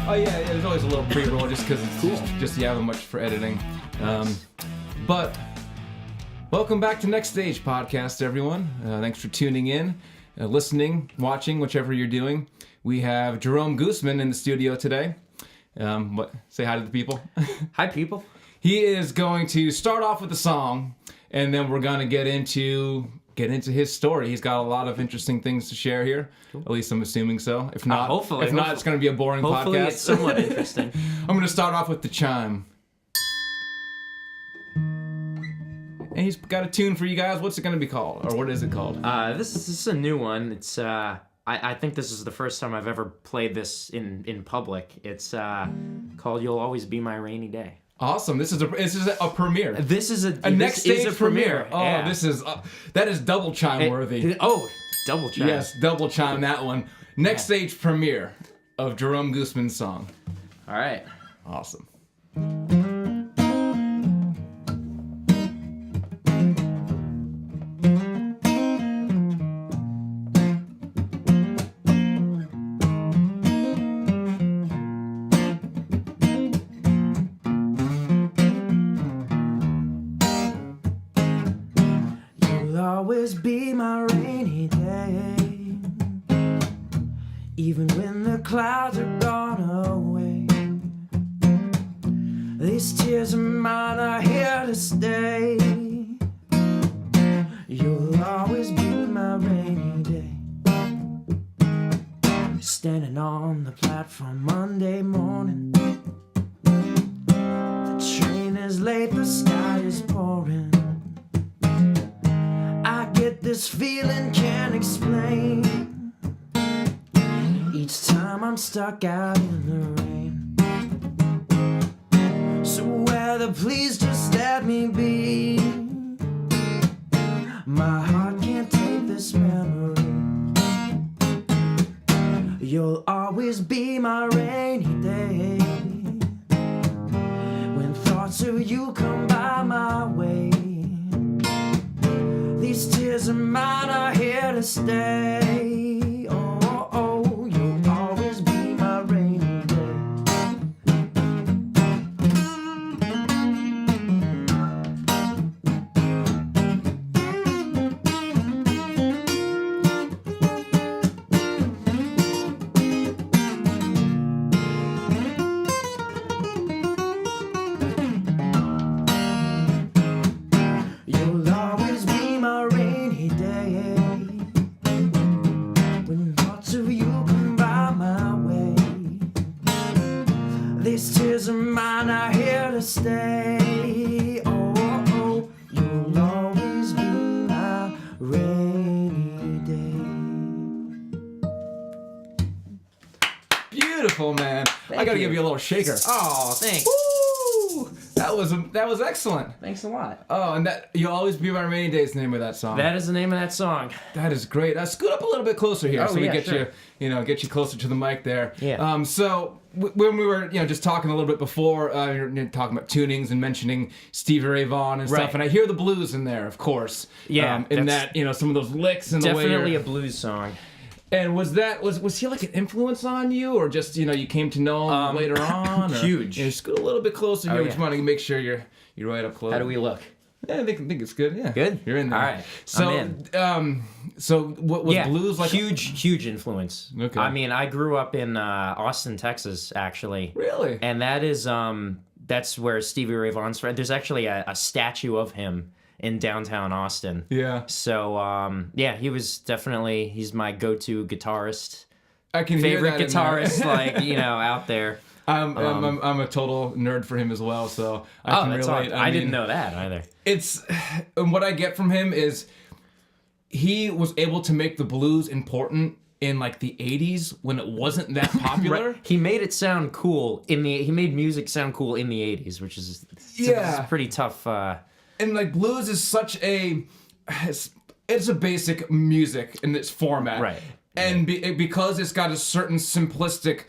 Oh yeah, there's always a little pre-roll just because it's cool. just you have much for editing. But welcome back to Next Stage Podcast, everyone. Thanks for tuning in, listening, watching, whichever you're doing. We have Jerome Goosman in the studio today. Say hi to the people. Hi, people. He is going to start off with a song, and then we're going to get into his story. He's got a lot of interesting things to share here. Cool. At least I'm assuming so. If not, hopefully, it's going to be a boring podcast. Hopefully it's somewhat interesting. I'm going to start off with the chime. And he's got a tune for you guys. What's it going to be called? Or what is it called? This is a new one. It's I think this is the first time I've ever played this in public. It's called "You'll Always Be My Rainy Day." Awesome! This is a premiere. This is a Next Stage premiere. Oh, yeah. That is double chime worthy. Double chime. Yes, double chime that one. Next Stage premiere of Jerome Goosman's song. All right. Awesome. Always be my rainy day, even when the clouds are gone away. These tears of mine are here to stay. You'll always be my rainy day. Standing on the platform Monday morning, the train is late, the sky is pouring. I get this feeling, can't explain. Each time I'm stuck out in the rain. So weather, please just let me be. My heart can't take this memory. You'll always be my rainy day. When thoughts of you come by my way, these tears of mine are here to stay. Oh, oh, you'll always be my rainy day. You'll always be my rainy day. When thoughts of you come by my way, these tears of mine are here to stay. Oh, oh, you'll always be my rainy day. Beautiful, man. I got to give you a little shaker. Oh, thanks. Woo! That was excellent. Thanks a lot. Oh, and that "You'll Always Be My Rainy Day" is the name of that song. That is the name of that song. That is great. Scoot up a little bit closer here, so we get sure. get you closer to the mic there. Yeah. So when we were just talking a little bit before, talking about tunings and mentioning Stevie Ray Vaughn and stuff, Right. and I hear the blues in there, of course. Yeah, in that some of those licks and the way Definitely a blues song. And was he like an influence on you, or just you came to know him later on? Or, huge. Scoot a little bit closer here. Oh, We just yeah. want to make sure you're right up close. How do we look? Yeah, I think it's good. Yeah, Good? You're in there. All right, So, I'm so what was blues like? Huge influence. Okay. I mean, I grew up in Austin, Texas, actually. Really? And that is that's where Stevie Ray Vaughn's from. There's actually a statue of him in downtown Austin. Yeah. So he's my go-to guitarist. I can Favorite hear that guitarist, out there. I'm a total nerd for him as well, so I can that's relate. awesome. I didn't know that either. And what I get from him is he was able to make the blues important in like the 80s when it wasn't that popular. Right. He made it sound cool he made music sound cool in the 80s, which is it's pretty tough. And like blues is such it's a basic music in its format. Right. And because it's got a certain simplistic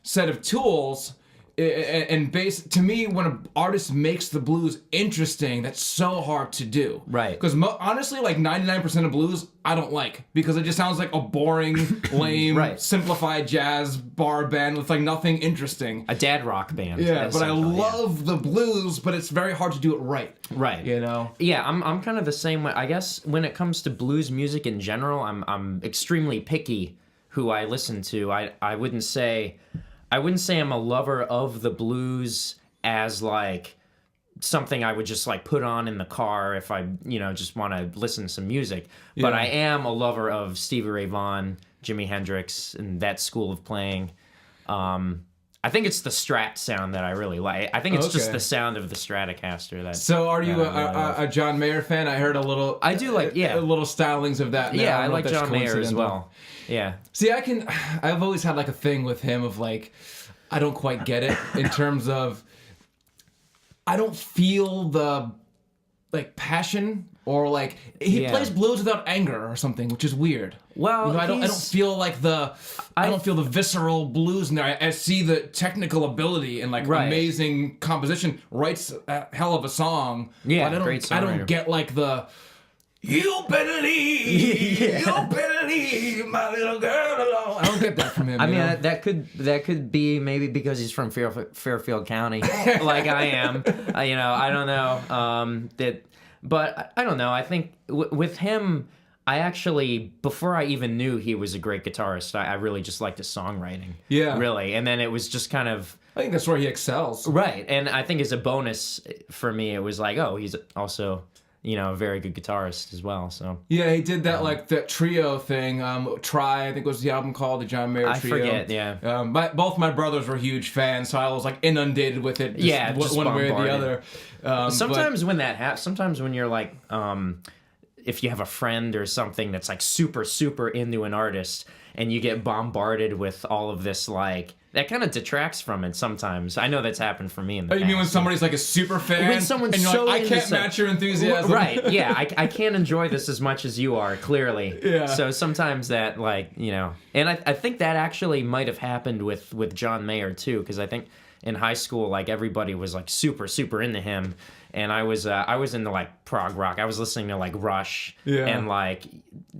set of tools, and bass, to me, when an artist makes the blues interesting, that's so hard to do. Right. Because honestly, like 99% of blues, I don't like. Because it just sounds like a boring, lame, simplified jazz bar band with like nothing interesting. A dad rock band. Yeah, but I love the blues, but it's very hard to do it right. Right. You know? Yeah, I'm kind of the same way. I guess when it comes to blues music in general, I'm extremely picky who I listen to. I wouldn't say I'm a lover of the blues as like something I would just like put on in the car if I, just want to listen to some music. Yeah. But I am a lover of Stevie Ray Vaughn, Jimi Hendrix, and that school of playing. I think it's the Strat sound that I really like. I think it's just the sound of the Stratocaster. That. So, are you a John Mayer fan? I heard a little. I do like a little stylings of that. Yeah, I like John Mayer as well. Yeah. See, I've always had like a thing with him of like, I don't quite get it in terms of, I don't feel the like passion or like he plays blues without anger or something, which is weird. Well, I don't feel like I don't feel the visceral blues in there. I see the technical ability and like amazing composition. Writes a hell of a song. Yeah, but great songwriter. I don't get like the. You better leave, you better leave my little girl alone. I don't get that from him. I mean, that could be maybe because he's from Fairfield County, like I am. I don't know. But I don't know. I think with him, I actually, before I even knew he was a great guitarist, I really just liked his songwriting. Yeah, really. And then it was just kind of. I think that's where he excels. Right, and I think as a bonus for me, it was like, oh, he's also. A very good guitarist as well. So yeah, he did that like that trio thing. Try, I think was the album called, the John Mayer Trio. I forget. Yeah. Both my brothers were huge fans, so I was like inundated with it. Just one way or the other. Sometimes when that happens, sometimes when you're like, if you have a friend or something that's like super super into an artist, and you get bombarded with all of this like. That kind of detracts from it sometimes. I know that's happened for me in the past. You mean when somebody's like a super fan? When someone's and you're so like, I can't match your enthusiasm. Right, yeah. I can't enjoy this as much as you are, clearly. Yeah. So sometimes that, like, And I think that actually might have happened with John Mayer, too, because I think in high school, like, everybody was, like, super, super into him. And I was into, like, prog rock. I was listening to, like, Rush and, like,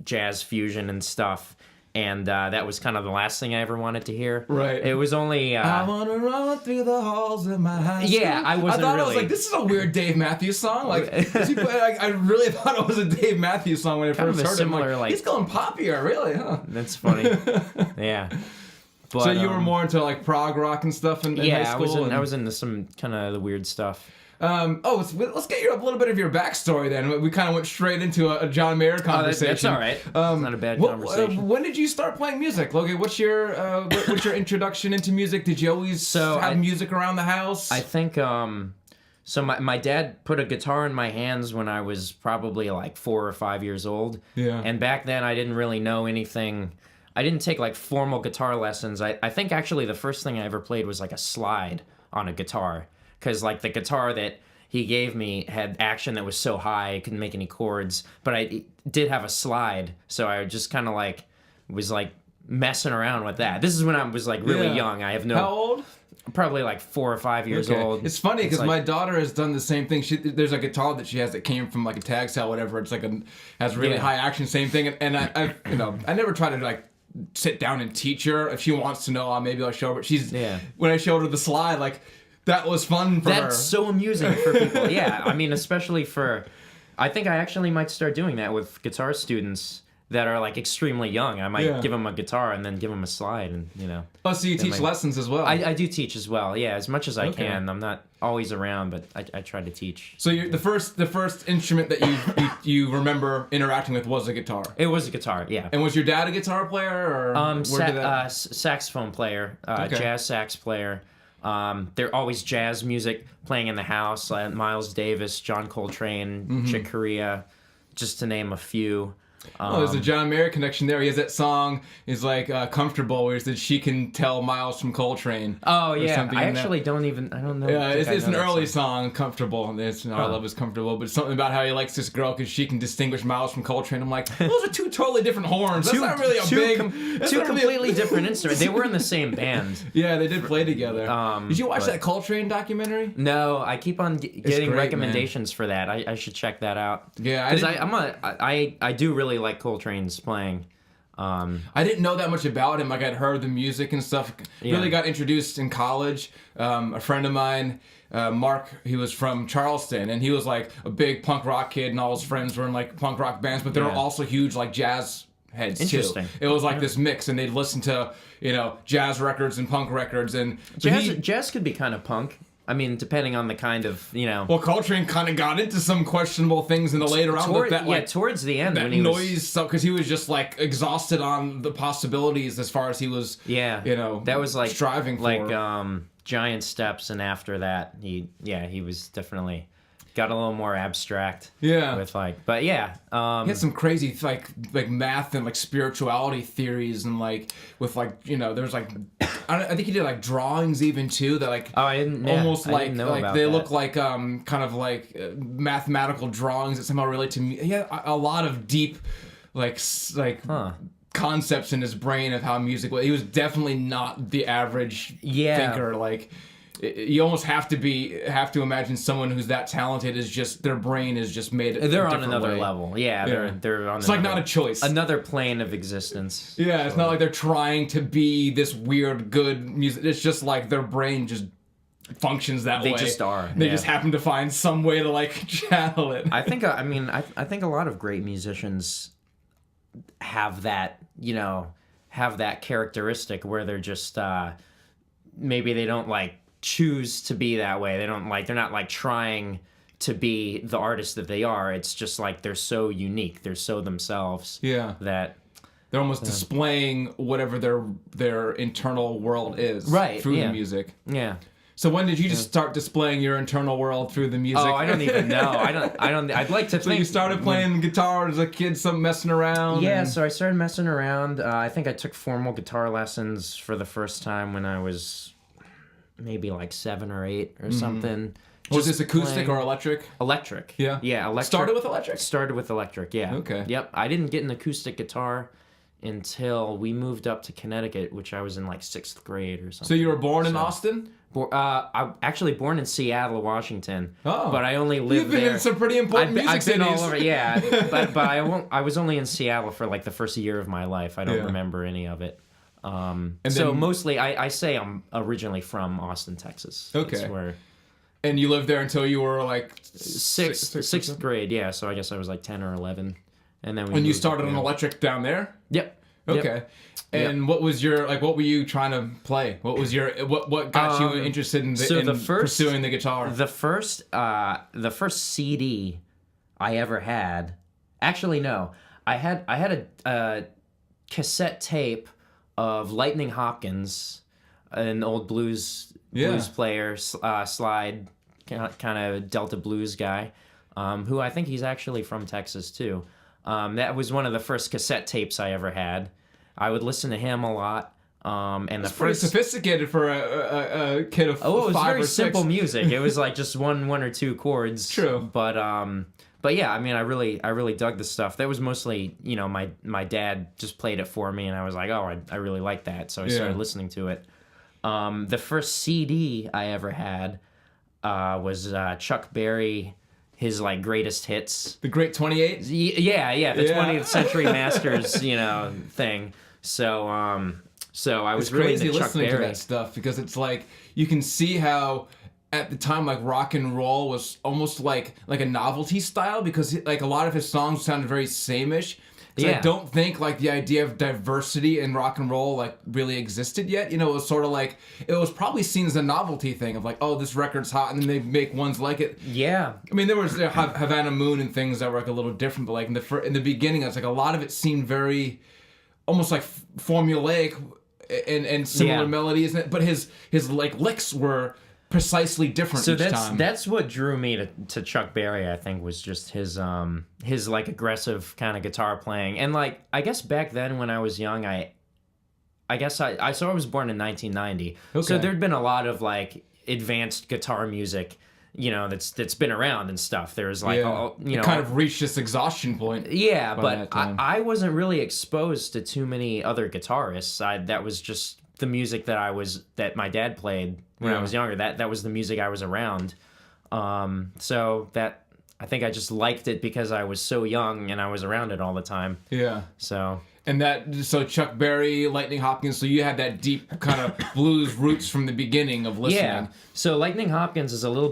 jazz fusion and stuff. And that was kind of the last thing I ever wanted to hear. Right. It was only... I want to run through the halls of my high school. Yeah, I was like, this is a weird Dave Matthews song. Like, I really thought it was a Dave Matthews song when I first heard it. I'm like, he's going poppier, really, huh? That's funny. Yeah. But, so you were more into, like, prog rock and stuff in high school? I was into some kind of the weird stuff. Let's get a little bit of your backstory then. We kind of went straight into a John Mayer conversation. That's all right. It's not a bad conversation. When did you start playing music, Logan? What's your introduction into music? Did you always have music around the house? I think so. My dad put a guitar in my hands when I was probably like 4 or 5 years old. Yeah. And back then I didn't really know anything. I didn't take like formal guitar lessons. I think actually the first thing I ever played was like a slide on a guitar. Because, like, the guitar that he gave me had action that was so high, I couldn't make any chords. But I did have a slide, so I just kind of, like, was, like, messing around with that. This is when I was, like, really young. I have no... How old? Probably, like, 4 or 5 years old. It's funny, because my daughter has done the same thing. There's a guitar that she has that came from, like, a tag sale, whatever. It's, like, has really high action, same thing. And I never try to, like, sit down and teach her. If she wants to know, maybe I'll show her. But when I showed her the slide, like... That was fun for her. That's so amusing for people. Yeah, I mean, especially for... I think I actually might start doing that with guitar students that are, like, extremely young. I might give them a guitar and then give them a slide and, Oh, so you teach lessons as well? I do teach as well, yeah, as much as I can. I'm not always around, but I try to teach. So the first instrument that you remember interacting with was a guitar? It was a guitar, yeah. And was your dad a guitar player? Or saxophone player, jazz sax player. They're always jazz music playing in the house, Miles Davis, John Coltrane, Chick Corea, just to name a few. There's a John Mayer connection there. He has that song, is like Comfortable, where he said she can tell Miles from Coltrane. Oh, yeah. I actually don't know. Yeah, it's an early song, Comfortable. And it's All I Love Is Comfortable, but it's something about how he likes this girl because she can distinguish Miles from Coltrane. I'm like, those are two totally different horns. That's not really two completely different instruments. They were in the same band. Yeah, they did play together. Did you watch that Coltrane documentary? No, I keep on getting recommendations for that. I should check that out. Yeah, because I do really like Coltrane's playing. I didn't know that much about him. Like, I'd heard the music and stuff. Really got introduced in college. A friend of mine, Mark, he was from Charleston, and he was like a big punk rock kid, and all his friends were in like punk rock bands, but they were also huge like jazz heads too. It was like this mix, and they'd listen to jazz records and punk records, and jazz could be kind of punk. I mean, depending on the kind of, Well, Coltrane kind of got into some questionable things in the later on. Towards the end. That when he noise stuff, because he was just, like, exhausted on the possibilities as far as he was, that was like, striving for. Like, Giant Steps, and after that, he was definitely got a little more abstract. Yeah. With, but yeah. He had some crazy, like math and, like, spirituality theories, and, like, with, like, there's, like... I think he did like drawings even too that like almost like they look like kind of like mathematical drawings that somehow relate to me. He had a lot of deep concepts in his brain of how music was. He was definitely not the average thinker. Like, you almost have to imagine someone who's that talented is just their brain is just made. They're on another level. Yeah, they're on. It's like not a choice. Another plane of existence. Yeah, it's not like they're trying to be this weird good music. It's just like their brain just functions that way. They just are. They just happen to find some way to like channel it. I think I think a lot of great musicians have that characteristic where they're just maybe they don't like choose to be that way. They're not like trying to be the artist that they are. It's just like they're so unique. They're so themselves. Yeah. That they're almost displaying whatever their internal world is through the music. Yeah. So when did you just start displaying your internal world through the music? Oh, I don't even know. I don't. I'd like to think. So you started playing guitar as a kid, messing around? Yeah, so I started messing around. I think I took formal guitar lessons for the first time when I was maybe like 7 or 8 or something. Was this acoustic or electric? Electric. Yeah. Yeah, electric. Started with electric? Started with electric, yeah. Okay. Yep. I didn't get an acoustic guitar until we moved up to Connecticut, which I was in like 6th grade or something. So you were born in Austin? I'm actually born in Seattle, Washington. Oh. But I only lived there. You've been in some pretty important music I've been cities. all over, yeah. but I was only in Seattle for like the first year of my life. I don't remember any of it. Mostly, I say I'm originally from Austin, Texas. Okay. That's where. And you lived there until you were like sixth grade, yeah. So I guess I was like 10 or 11, and then you started on electric down there. Yep. Okay. Yep. And what was your what were you trying to play? What was your what got you interested in pursuing the guitar? The first CD I ever had. Actually, no. I had a cassette tape of Lightning Hopkins, an old blues player, slide kind of Delta blues guy, who I think he's actually from Texas too. That was one of the first cassette tapes I ever had. I would listen to him a lot. And it's pretty sophisticated for a kid of 5 or 6. It was very simple music. It was like just one or two chords. True. But yeah, I mean, I really dug the stuff. That was mostly, my dad just played it for me, and I was like, oh, I really like that, so I started listening to it. The first CD I ever had was Chuck Berry, his like greatest hits. The Great 28? Yeah, the 20th Century Masters, thing. So I was really into Chuck listening Berry. to that stuff because it's like you can see how at the time like rock and roll was almost like a novelty style because like a lot of his songs sounded very same-ish. I don't think like the idea of diversity in rock and roll like really existed yet. It was sort of like it was probably seen as a novelty thing of like, oh, this record's hot, and then they make ones like it. Yeah. I mean, there was Havana Moon and things that were like a little different, but like in the beginning, it's like a lot of it seemed very almost like formulaic and similar melodies, but his like licks were precisely different each time. That's what drew me to Chuck Berry, I think, was just his like aggressive kind of guitar playing. And like I guess back then when I was young, I was born in 1990. Okay. So there'd been a lot of like advanced guitar music, you know, that's been around and stuff. There's like it kind of reached this exhaustion point. Yeah, but I wasn't really exposed to too many other guitarists. That was just the music that my dad played when I was younger. That was the music I was around. So that I think I just liked it because I was so young and I was around it all the time. Yeah. So Chuck Berry, Lightning Hopkins, so you had that deep kind of blues roots from the beginning of listening. Yeah. So Lightning Hopkins is a little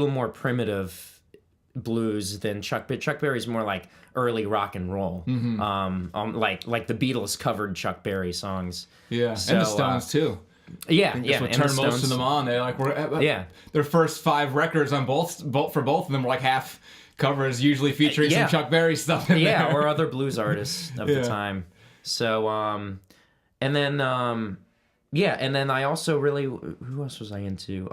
more primitive blues than Chuck Berry. Chuck Berry's more like early rock and roll. Mm-hmm. Like the Beatles covered Chuck Berry songs. Yeah, so, and the Stones too. Yeah, That's what turned most of them on. They their first 5 records on both of them were like half covers, usually featuring some Chuck Berry stuff in there. Or other blues artists of the time. So, and then I also really, who else was I into?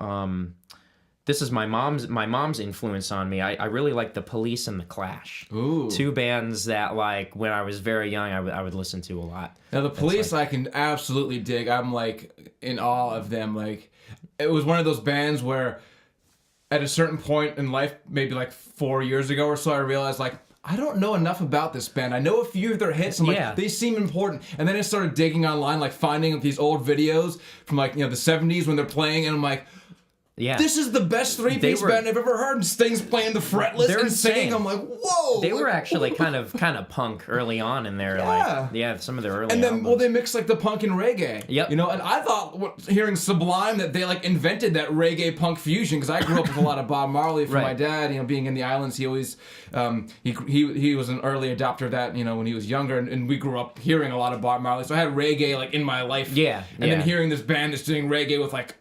This is my mom's influence on me. I really like the Police and the Clash. Ooh. 2 bands that like when I was very young I would listen to a lot. Now the Police I can absolutely dig. I'm like in awe of them. Like it was one of those bands where at a certain point in life, maybe like 4 years ago or so, I realized like I don't know enough about this band. I know a few of their hits. I'm like, they seem important. And then I started digging online, like finding these old videos from like, you know, the 70s when they're playing, and I'm like, this is the best 3-piece band I've ever heard. And Sting's playing the fretless and singing. I'm like, whoa! They were actually kind of punk early on in their some of their early and then albums. they mixed like the punk and reggae. Yep. You know, and I thought hearing Sublime that they like invented that reggae punk fusion, because I grew up with a lot of Bob Marley from my dad. You know, being in the islands, he always he was an early adopter of that. You know, when he was younger, and we grew up hearing a lot of Bob Marley. So I had reggae like in my life. Yeah. And then hearing this band that's doing reggae with like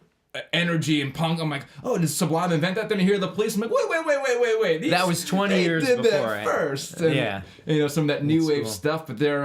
energy and punk, I'm like, oh, did Sublime invent that? Then you hear the Police, I'm like, wait. That was 20 years did before, that first. And, you know, some of that new wave stuff, but they're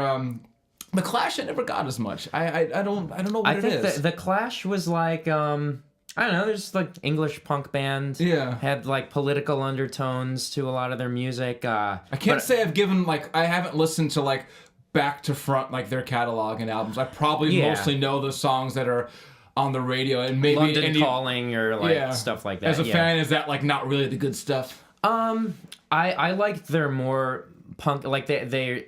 the Clash I never got as much. I don't know what it is. I think the Clash was like I don't know, there's like English punk band. Yeah. Had like political undertones to a lot of their music. I can't say I've given like I haven't listened to like back to front like their catalog and albums. I probably mostly know the songs that are on the radio, and maybe London Calling or like stuff like that. As a fan, is that like not really the good stuff? I liked their more punk, like they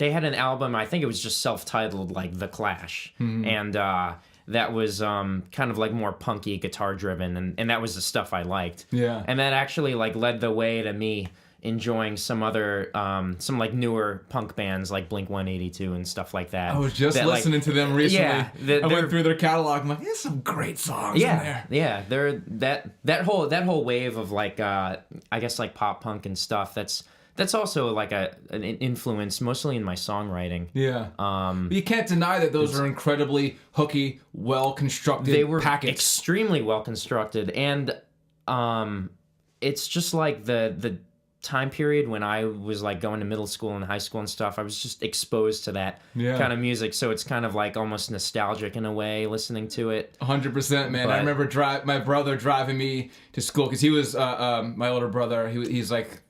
had an album, I think it was just self-titled, like The Clash, and that was kind of like more punky, guitar driven, and that was the stuff I liked. Yeah. And that actually like led the way to me enjoying some other some like newer punk bands like Blink-182 and stuff like that. I was just listening to them recently. I went through their catalog. I'm like, there's some great songs in there. Yeah, they're that whole wave of like I guess like pop punk and stuff. That's also like an influence mostly in my songwriting. Yeah. But you can't deny that those are incredibly hooky, well constructed. They were packets. Extremely well constructed, and it's just like the time period when I was like going to middle school and high school and stuff. I was just exposed to that kind of music, so it's kind of like almost nostalgic in a way listening to it. 100%, man. I remember my brother driving me to school, because he was my older brother. He's like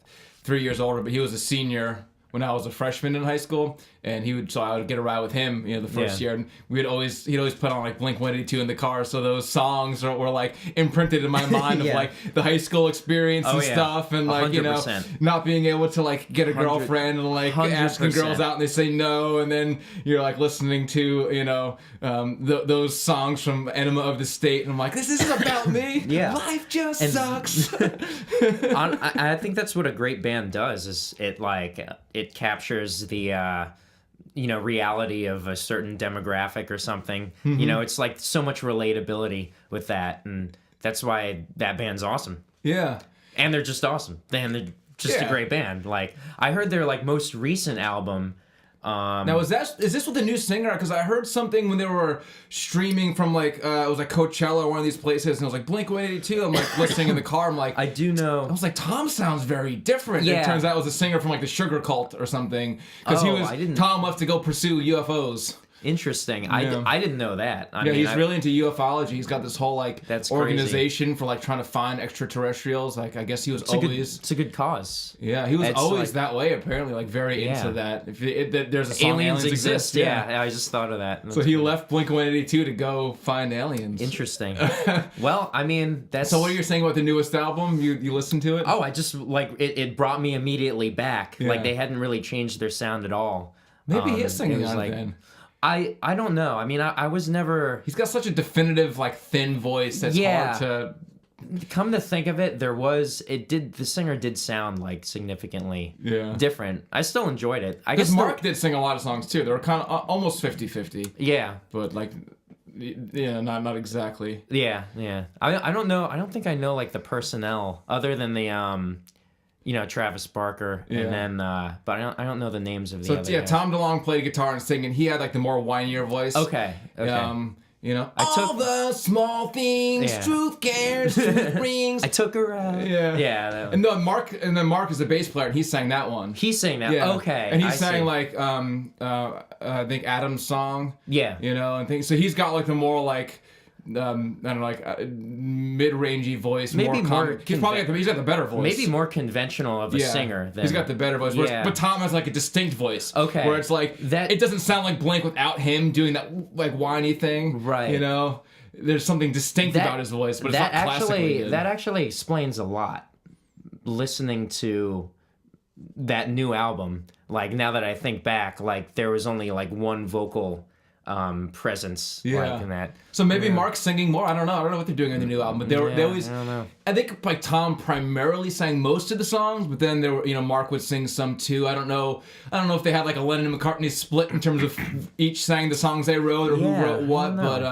3 years older, but he was a senior when I was a freshman in high school, and I would get a ride with him, you know, the first year, and he'd always put on like Blink-182 in the car, so those songs were like imprinted in my mind of like the high school experience and stuff, and like 100%. You know, not being able to like get a girlfriend and like 100%. Asking girls out and they say no, and then you're like listening to, you know, those songs from Enema of the State, and I'm like, this isn't about me. Life just sucks. I think that's what a great band does, is it captures the you know, reality of a certain demographic or something. You know, it's like so much relatability with that, and that's why that band's awesome. Yeah. And they're just awesome. They're just a great band. Like, I heard their like most recent album. Now, is this with the new singer? Because I heard something when they were streaming from like it was like Coachella or one of these places, and it was like Blink-182. I'm like listening in the car. I'm like, I do know. I was like, Tom sounds very different. Yeah. It turns out it was a singer from like the Sugar Cult or something. Because Tom left to go pursue UFOs. Interesting. Yeah. I didn't know that. I mean, he's really into ufology. He's got this whole That's organization for like trying to find extraterrestrials. Like I guess he was always. It's a good cause. Yeah, he was always like, that way. Apparently, like very into that. If there's a song aliens exist. Yeah, I just thought of that. So he left Blink-182 to go find aliens. Interesting. Well, I mean, that's. So what you're saying about the newest album? You listened to it? Oh, I just like it brought me immediately back. Yeah. Like they hadn't really changed their sound at all. Maybe he is singing on like, it then. I don't know. I mean, I was never. He's got such a definitive, like, thin voice that's hard to. Come to think of it, the singer did sound like significantly different. I still enjoyed it. I guess Mark did sing a lot of songs too. They were kind of almost 50-50. Yeah. But like, yeah, not exactly. Yeah. I don't know. I don't think I know like the personnel other than the Travis Barker and then but I don't know the names of the other guys. Tom DeLonge played guitar and singing. He had like the more whinier voice. Okay. All the small things, truth cares, truth brings. I took her out. Yeah. And then Mark is the bass player, and he sang that one. He sang that. Yeah. Okay. And he sang like I think Adam's song. Yeah. And things. So he's got like the more like I don't know, like mid-rangey voice. Maybe more. He's got the better voice. Maybe more conventional of a singer. Than, he's got the better voice. But Tom has like a distinct voice. Okay. Where it's like it doesn't sound like Blink without him doing that like whiny thing. Right. There's something distinct about his voice, but it's not classically good. That actually explains a lot. Listening to that new album, like now that I think back, like there was only like one vocal presence like in that. So maybe Mark's singing more. I don't know what they're doing on the new album, but they always. I don't know. I think like Tom primarily sang most of the songs, but then there were Mark would sing some too. I don't know if they had like a Lennon and McCartney split in terms of each sang the songs they wrote or who wrote what, but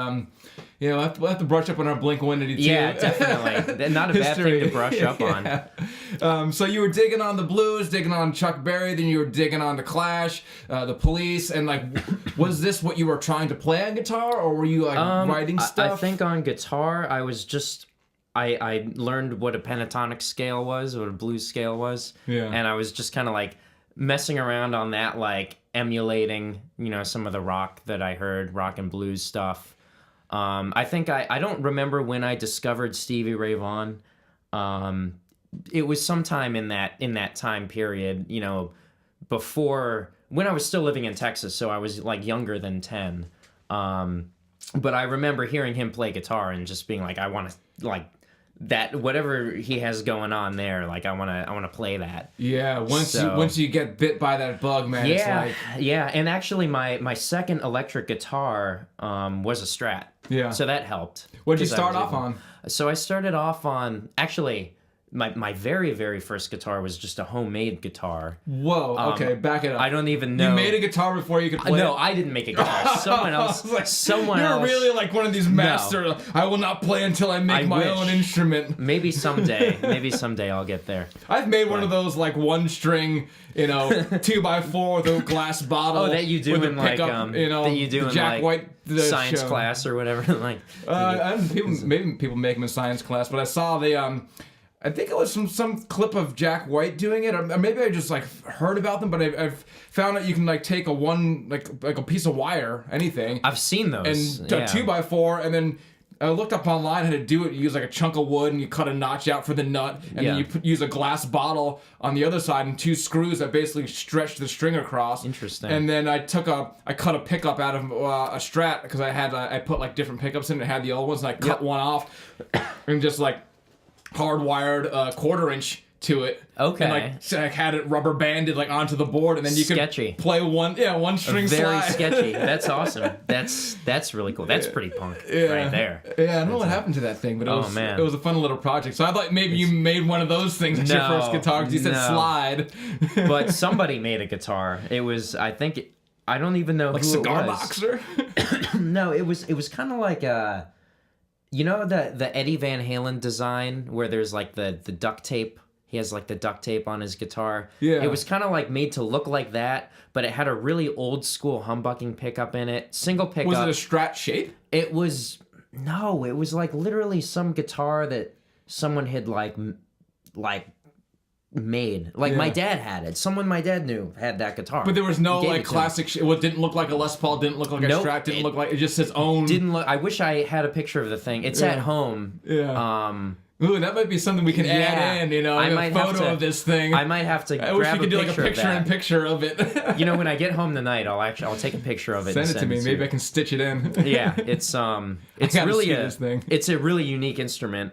we'll have to brush up on our Blink-182. Yeah, definitely. Not a bad thing to brush up on. So you were digging on the blues, digging on Chuck Berry, then you were digging on the Clash, the Police, and like, was this what you were trying to play on guitar, or were you like writing stuff? I think on guitar, I was just. I learned what a pentatonic scale was, what a blues scale was, and I was just kind of like messing around on that, like emulating, some of the rock that I heard, rock and blues stuff. I think I don't remember when I discovered Stevie Ray Vaughn. It was sometime in that time period, before when I was still living in Texas, so I was like younger than 10. But I remember hearing him play guitar and just being like, I want to like that whatever he has going on there, like I want to play that. Yeah, once you get bit by that bug, man. Yeah, it's like... yeah. And actually, my second electric guitar was a Strat. Yeah. So that helped. What did you start off on? So I started off on actually. My very, very first guitar was just a homemade guitar. Whoa, okay, back it up. I don't even know. You made a guitar before you could play No, I didn't make a guitar. Someone else. You're really like one of these masters. No. I will not play until I make my own instrument. Maybe someday I'll get there. I've made one of those like one string, 2x4 with a glass bottle. Oh, that you do in like, that you do in Jack like White science show. class or whatever. Like, maybe people make them in science class, but I saw I think it was some clip of Jack White doing it, or maybe I just like heard about them. But I've found that you can like take a piece of wire, anything. I've seen those. And a 2x4, and then I looked up online how to do it. You use like a chunk of wood, and you cut a notch out for the nut, and then you use a glass bottle on the other side, and 2 screws that basically stretch the string across. Interesting. And then I cut a pickup out of a Strat because I put like different pickups in it. It had the old ones, and I cut one off, and just like hardwired a 1/4-inch to it. Okay. And like had it rubber banded like onto the board, and then you could play one string very slide. Sketchy. That's awesome. That's really cool. That's pretty punk right there. Yeah, I don't know what happened to that thing, but it was a fun little project. So I thought maybe you made one of those things as your first guitar because you said slide. But somebody made a guitar. It was I don't even know like who Cigar it was. Boxer. No, it was kind of like the Eddie Van Halen design where there's like the duct tape. He has like the duct tape on his guitar. Yeah. It was kind of like made to look like that, but it had a really old school humbucking pickup in it. Single pickup. Was it a Strat shape? It was like literally some guitar that someone had like made. Like my dad had it. Someone my dad knew had that guitar. But there was no like classic. It didn't look like a Les Paul. Didn't look like a Strat. Didn't look like it. Just its own. Didn't look. I wish I had a picture of the thing. It's at home. Yeah. Ooh, that might be something we can add in. You know, a photo of this thing. I might have to. I wish we could do like a picture of it. You know, when I get home tonight, I'll take a picture of it. Send it to me. Maybe I can stitch it in. Yeah, it's really it's a really unique instrument.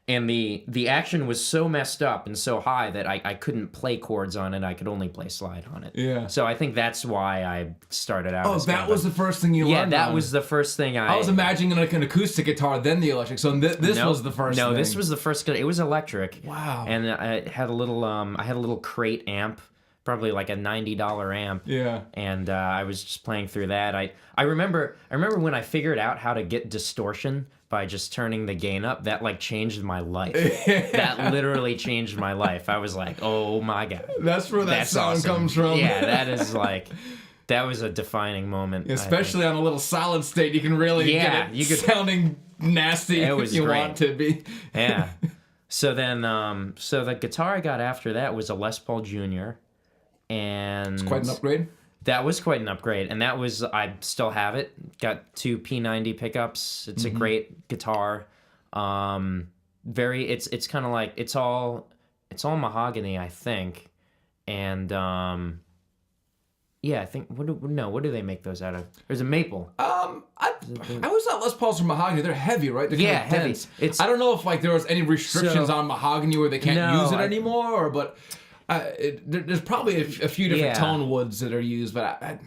And the action was so messed up and so high that I couldn't play chords on it. I could only play slide on it. Yeah. So I think that's why I started out. Oh, that was the first thing you learned. Yeah, that was the first thing I was imagining like an acoustic guitar, then the electric. So this was the first. No, this was the first. It was electric. Wow. And I had a little crate amp. Probably like a $90 amp. Yeah. And I was just playing through that. I remember when I figured out how to get distortion by just turning the gain up. That like changed my life. That literally changed my life. I was like, oh my god. That's where that sound awesome. Comes from. Yeah, that is like. That was a defining moment. Especially on a little solid state, you can really get it sounding nasty if you want to be. Yeah. So then, so the guitar I got after that was a Les Paul Jr. And it's quite an upgrade. That was quite an upgrade, and that was I still have it. Got 2 P90 pickups. It's a great guitar. It's kind of like it's all mahogany, I think, and I think what do they make those out of? There's a maple. I always thought Les Pauls are mahogany. They're heavy, right? They're kind of heavy. I don't know if like there was any restrictions on mahogany where they can't use it anymore, but. There's probably a few different tone woods that are used, but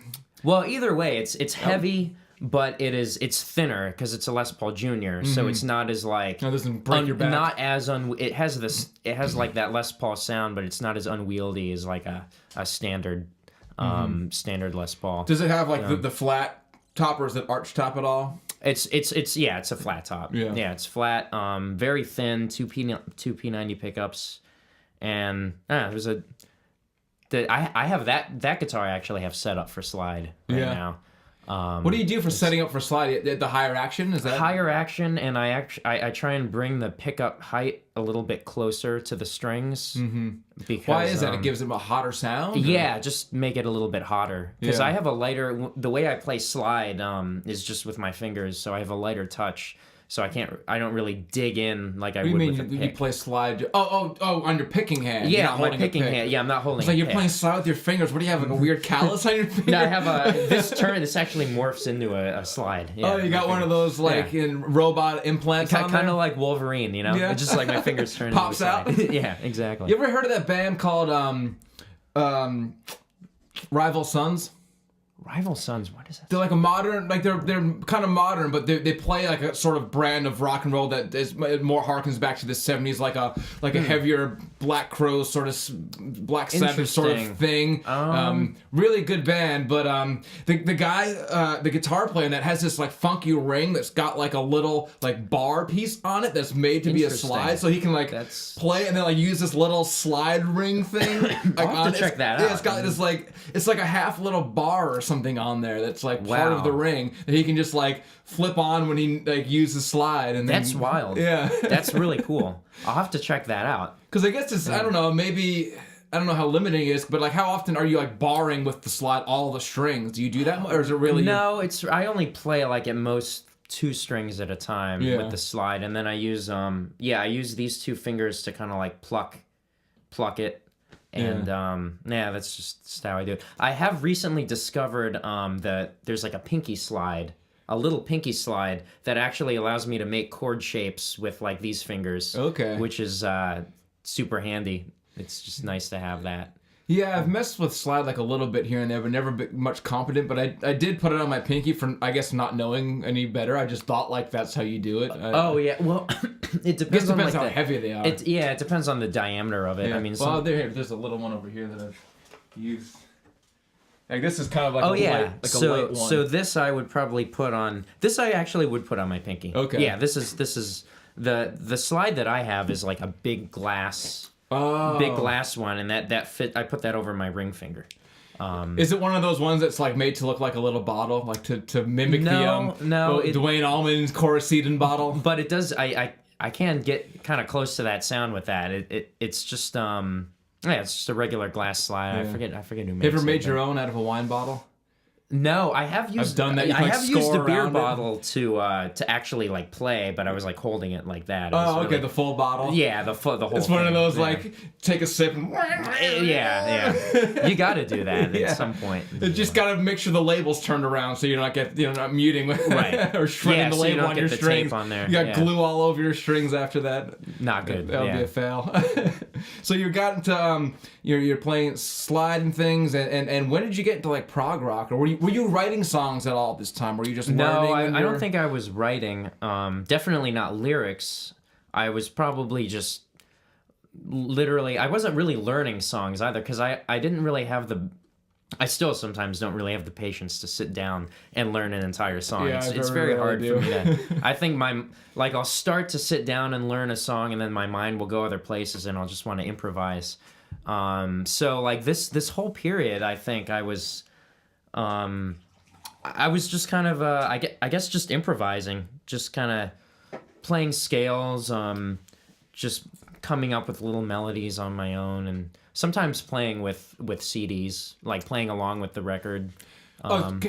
well, either way, it's heavy, but it's thinner because it's a Les Paul Jr. So it's not as like it doesn't break your back. Not as it has like that Les Paul sound, but it's not as unwieldy as like a standard standard Les Paul. Does it have like the flat top, or is it arch top at all? It's a flat top. Yeah, it's flat, very thin, 2 P90 pickups. And there's I have that guitar I actually have set up for slide right now. What do you do for setting up for slide? The higher action, is that higher action? And I try and bring the pickup height a little bit closer to the strings. Because why is that? It gives them a hotter sound. Yeah, just make it a little bit hotter. Because I have a lighter. The way I play slide is just with my fingers, so I have a lighter touch. So I don't really dig in like I would with a pick. You play slide? Oh, on your picking hand. Yeah, my picking hand. Yeah, I'm not holding. It's like you're playing slide with your fingers. What do you have? Like a weird callus on your finger? No, I have this actually morphs into a slide. Yeah, you got one of those in robot implants. Kind of like Wolverine, you know? Yeah. It's just like my fingers turn. Pops out. Yeah, exactly. You ever heard of that band called Rival Sons? Rival Sons, what is that? They're like a modern, like they're kind of modern, but they play like a sort of brand of rock and roll that is more harkens back to the 70s, like a heavier Black Crowes sort of Black Sabbath sort of thing. Really good band, but the guy, the guitar player in that has this like funky ring that's got like a little like bar piece on it that's made to be a slide, so he can like play and then like use this little slide ring thing. I'll have to check that out. Yeah, it's got this like it's like a half little bar or something on there that's like part of the ring that he can just like flip on when he like uses slide, and that's wild. Yeah. That's really cool. I'll have to check that out, because I guess it's I don't know, maybe I don't know how limiting it is, but like how often are you like barring with the slide all the strings? Do you do that, or is it really no? I only play like at most 2 strings at a time with the slide, and then I use I use these 2 fingers to kind of like pluck it. And that's just how I do it. I have recently discovered that there's like a pinky slide, a little pinky slide that actually allows me to make chord shapes with like these fingers. Okay. Which is super handy. It's just nice to have that. Yeah, I've messed with slide like a little bit here and there, but never been much competent. But I did put it on my pinky for, I guess, not knowing any better. I just thought like that's how you do it. Well, it depends on how heavy they are. It depends on the diameter of it. Yeah. I mean, there's a little one over here that I've used. Like this is kind of like a light one. So this I would probably put on. This I actually would put on my pinky. Okay. Yeah, this is the slide that I have is like a big glass. Big glass one, and that fit. I put that over my ring finger. Is it one of those ones that's like made to look like a little bottle, like to mimic the Dwayne Allman's Coruscant bottle? But it does. I I can get kind of close to that sound with that. It's just it's just a regular glass slide. Yeah. I forget who makes it. You ever made your own out of a wine bottle? No, I have used. I've done that. You I can, have used a beer around bottle to actually like play, but I was like holding it like that. It Oh, was okay, really, the full bottle. yeah, the whole. It's one thing. of those Yeah. like take a sip and Yeah. You got to do that Yeah. at some point. You just gotta make sure the label's turned around so you're not muting Right. or shredding Yeah, the so you label don't on get your the strings. tape on there. You got Yeah. glue all over your strings after that. Not good. That would yeah. be a fail. So you got into you're playing slide and things, and when did you get into like prog rock, or were you writing songs at all at this time? Were you just No, learning? I don't think I was writing. Definitely not lyrics. I was probably just literally. I wasn't really learning songs either because I didn't really have the. I still sometimes don't really have the patience to sit down and learn an entire song. Yeah, It's I very really hard do. for me to. I think I'll start to sit down and learn a song, and then my mind will go other places, and I'll just want to improvise. So like this whole period, I think I was just kind of I guess just improvising, just kind of playing scales, just coming up with little melodies on my own, and sometimes playing with CDs, like playing along with the record.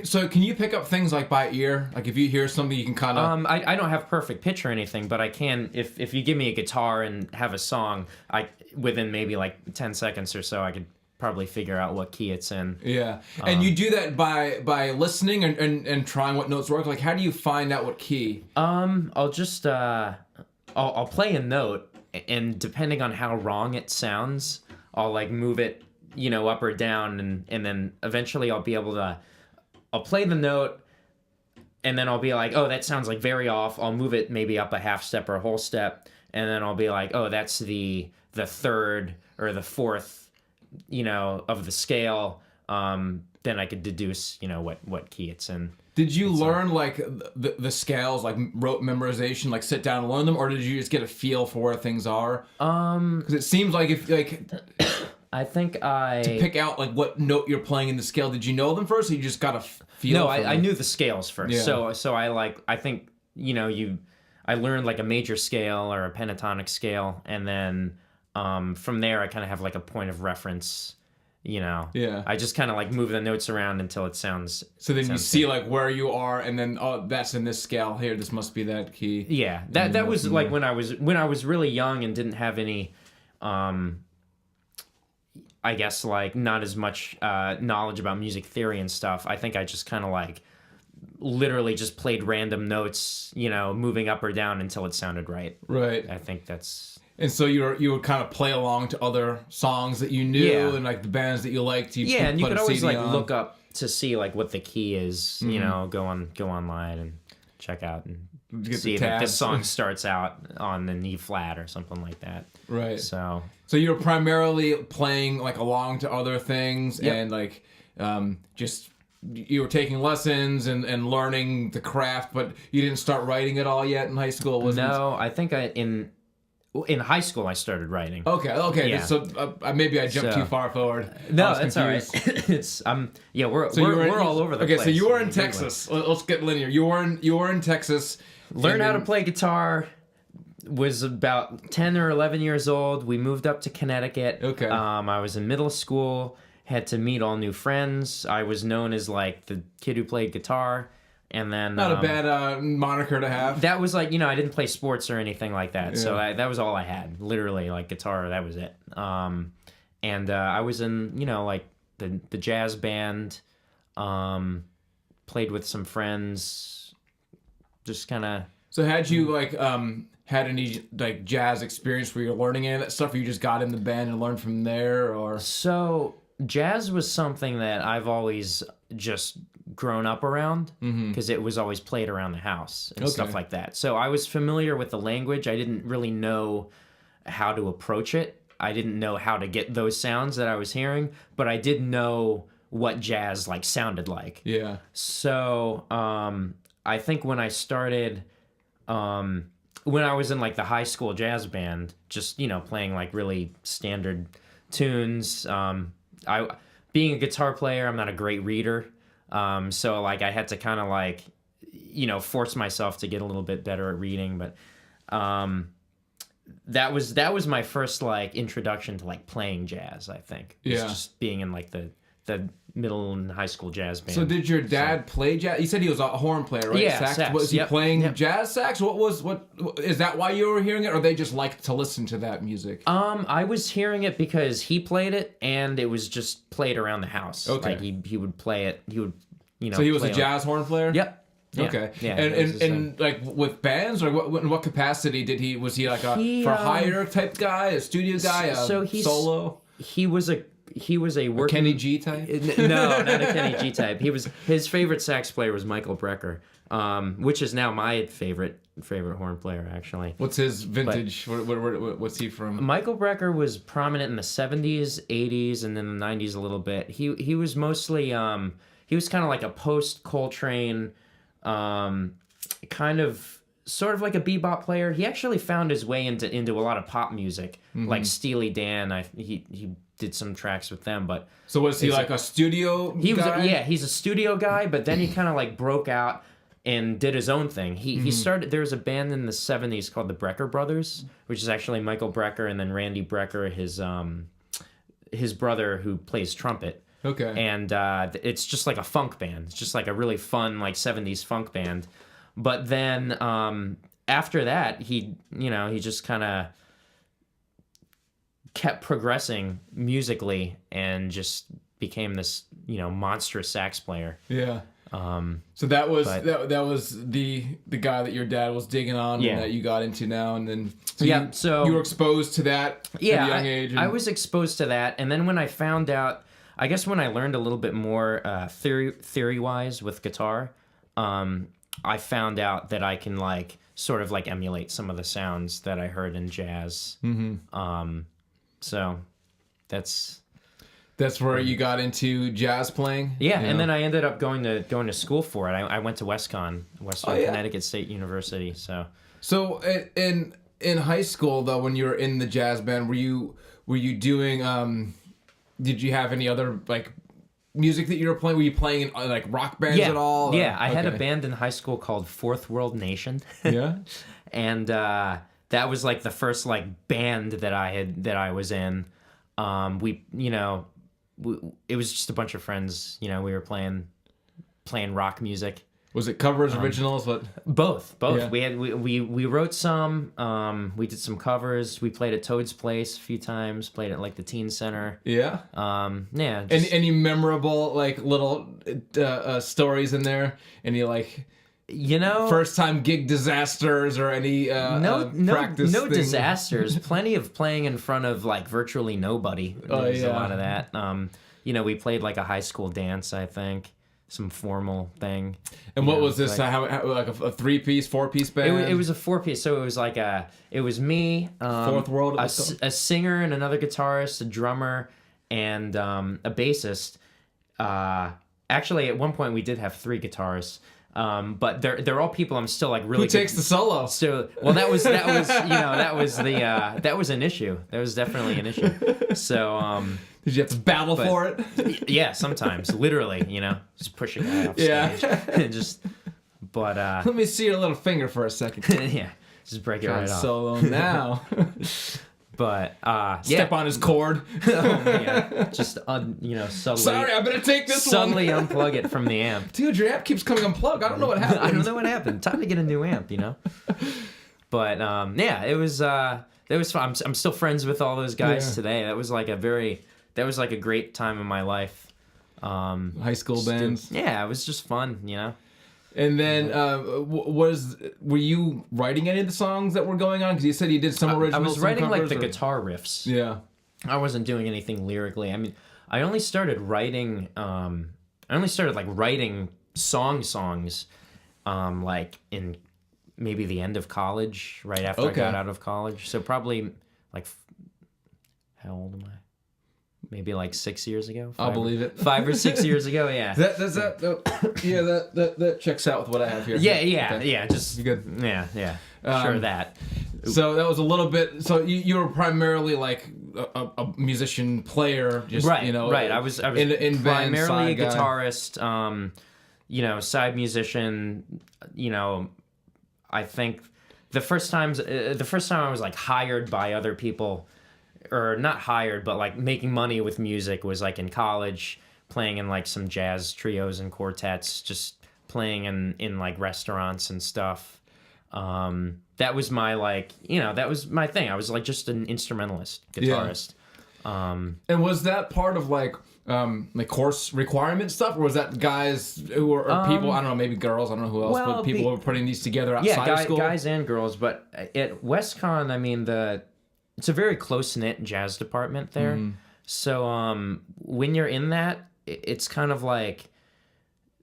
So can you pick up things like by ear? Like if you hear something, you can kind of. I don't have perfect pitch or anything, but I can if you give me a guitar and have a song, within maybe like 10 seconds or so, I could probably figure out what key it's in. Yeah, and you do that by listening and trying what notes work. Like, how do you find out what key? I'll just I'll play a note, and depending on how wrong it sounds, I'll like move it, up or down, and then eventually I'll be able to. I'll play the note, and then I'll be like, oh, that sounds like very off. I'll move it maybe up a half step or a whole step, and then I'll be like, oh, that's the third or the fourth, of the scale. Then I could deduce, what key it's in. Did you learn like the scales, like rote memorization, like sit down and learn them, or did you just get a feel for where things are? Because it seems like if like I think to pick out like what note you're playing in the scale, did you know them first, or you just got a feel? No, for them? I knew the scales first. Yeah. So I think I learned like a major scale or a pentatonic scale, and then from there I kind of have like a point of reference. Yeah. I just kind of like move the notes around until it sounds. So then you see like where you are, and then that's in this scale here. This must be that key. Yeah, that was like when I was really young and didn't have any, I guess like not as much knowledge about music theory and stuff. I think I just kind of like literally just played random notes, moving up or down until it sounded right. Right. I think that's. And so you would kind of play along to other songs that you knew, Yeah. and like the bands that you liked. Yeah, and you put could a always CD like on. look up to see like what the key is. Go online and check out and Get see the if this tabs. song starts out on the E flat or something like that. Right. So So you're primarily playing like along to other things, Yep. and like just you were taking lessons and learning the craft, but you didn't start writing at all yet in high school. Wasn't no, I think in high school I started writing. Okay. Yeah. So maybe I jumped So- too far forward. I No, was that's all right. confused. It's we're So you were in- we're all over the okay, place. so you were in Big one. Texas. Let's get linear. You were in Texas. Learned and how to then- play guitar. Was about 10 or 11 years old. We moved up to Connecticut. Okay. I was in middle school. Had to meet all new friends. I was known as like the kid who played guitar, and then Not a bad moniker to have. that was like I didn't play sports or anything like that. So Yeah. that was all I had. Literally like guitar. That was it. And I was in like the jazz band. Played with some friends. Just kind of. So had you like had any like jazz experience where you're learning any of that stuff, or you just got in the band and learned from there, or? So jazz was something that I've always just grown up around because it was always played around the house and stuff like that. So I was familiar with the language. I didn't really know how to approach it. I didn't know how to get those sounds that I was hearing, but I did know what jazz like sounded like. Yeah. So I think when I started, when I was in like the high school jazz band, just playing like really standard tunes. Being a guitar player, I'm not a great reader, so like I had to kind of like force myself to get a little bit better at reading. But that was my first like introduction to like playing jazz. I think. Yeah. Just being in like the middle and high school jazz band. So did your dad play jazz? You said he was a horn player, right? Yeah, sax. Was he Yep. playing jazz sax? What is that why you were hearing it, or they just liked to listen to that music? I was hearing it because he played it, and it was just played around the house. Okay. Like he would play it. He would, So he was a play jazz horn player? Yep. Yeah. Okay. Yeah. And like with bands, or in what capacity did he? Was he like for hire type guy, a studio guy, solo? He was a working Kenny G type? No, not a Kenny G type. His favorite sax player was Michael Brecker, which is now my favorite horn player actually. What's his vintage? What's he from? Michael Brecker was prominent in the 70s, 80s, and then the 90s a little bit. He was mostly he was kind of like a post Coltrane, kind of sort of like a bebop player. He actually found his way into a lot of pop music, like Steely Dan. He did some tracks with them, but so was he like a studio guy? He's a studio guy, but then he kind of like broke out and did his own thing. He started, there was a band in the 70s called the Brecker Brothers, which is actually Michael Brecker and then Randy Brecker, his brother who plays trumpet. Okay. And it's just like a funk band. It's just like a really fun like 70s funk band. But then after that, he just kind of kept progressing musically and just became this, monstrous sax player. Yeah. So that was that was the guy that your dad was digging on and that you got into now, and then you were exposed to that at a young age. I was exposed to that, and then when I found out, I guess when I learned a little bit more theory wise with guitar, I found out that I can like sort of like emulate some of the sounds that I heard in jazz. So that's where you got into jazz playing. Yeah, and then I ended up going to school for it. I went to Western Connecticut State University. So in high school though, when you were in the jazz band, were you doing did you have any other like music that you were playing? Were you playing in like rock bands at all? Yeah, I had a band in high school called Fourth World Nation. Yeah. And that was like the first like band that I was in. It was just a bunch of friends. We were playing rock music. Was it covers, originals? What? Both. Yeah. We wrote some. We did some covers. We played at Toad's Place a few times. Played at like the Teen Center. Yeah. Yeah. Any memorable like little stories in there? Any like first time gig disasters or any practice no thing? Disasters. Plenty of playing in front of like virtually nobody. There's a lot of that. We played like a high school dance, I think. Some formal thing. And what was this? Like a 3-piece, 4-piece band? It was a 4-piece, so it was like it was me, Fourth World, a singer and another guitarist, a drummer, and a bassist. Actually, at one point we did have 3 guitarists. But they're all people I'm still like really. Who takes the solo? So that was an issue. That was definitely an issue. So did you have to battle for it? Yeah, sometimes literally, just push a guy off stage. Let me see your little finger for a second. Yeah, just break it right off. Solo now. But step on his cord. Oh man, just subtly. Sorry, I better take this suddenly unplug it from the amp. Dude, your amp keeps coming unplugged. I don't know what happened. I don't know what happened. Time to get a new amp, But it was fun. I'm still friends with all those guys today. That was like a great time in my life. High school bands. Yeah, it was just fun, And then, were you writing any of the songs that were going on? Because you said you did some originals. I was writing like the guitar riffs. Yeah. I wasn't doing anything lyrically. I mean, I only started writing. Writing songs, like in maybe the end of college, right after I got out of college. So probably like, how old am I? Maybe like 6 years ago. I'll believe it. 5 or 6 years ago, yeah. That checks out with what I have here. Yeah. Just you good. Yeah. Sure that. So that was a little bit. So you were primarily like a musician player, just right. Right. I was in primarily band, a guitarist. Side musician. I think the first time I was like hired by other people, or not hired, but like making money with music was like in college, playing in like some jazz trios and quartets, just playing in like restaurants and stuff. That was my like, that was my thing. I was like just an instrumentalist guitarist. And was that part of like course requirement stuff, or was that guys who were or people, I don't know, maybe girls, I don't know who else, but people were putting these together outside of school? Guys and girls. But at WestCon, I mean, it's a very close-knit jazz department there. So when you're in that, it's kind of like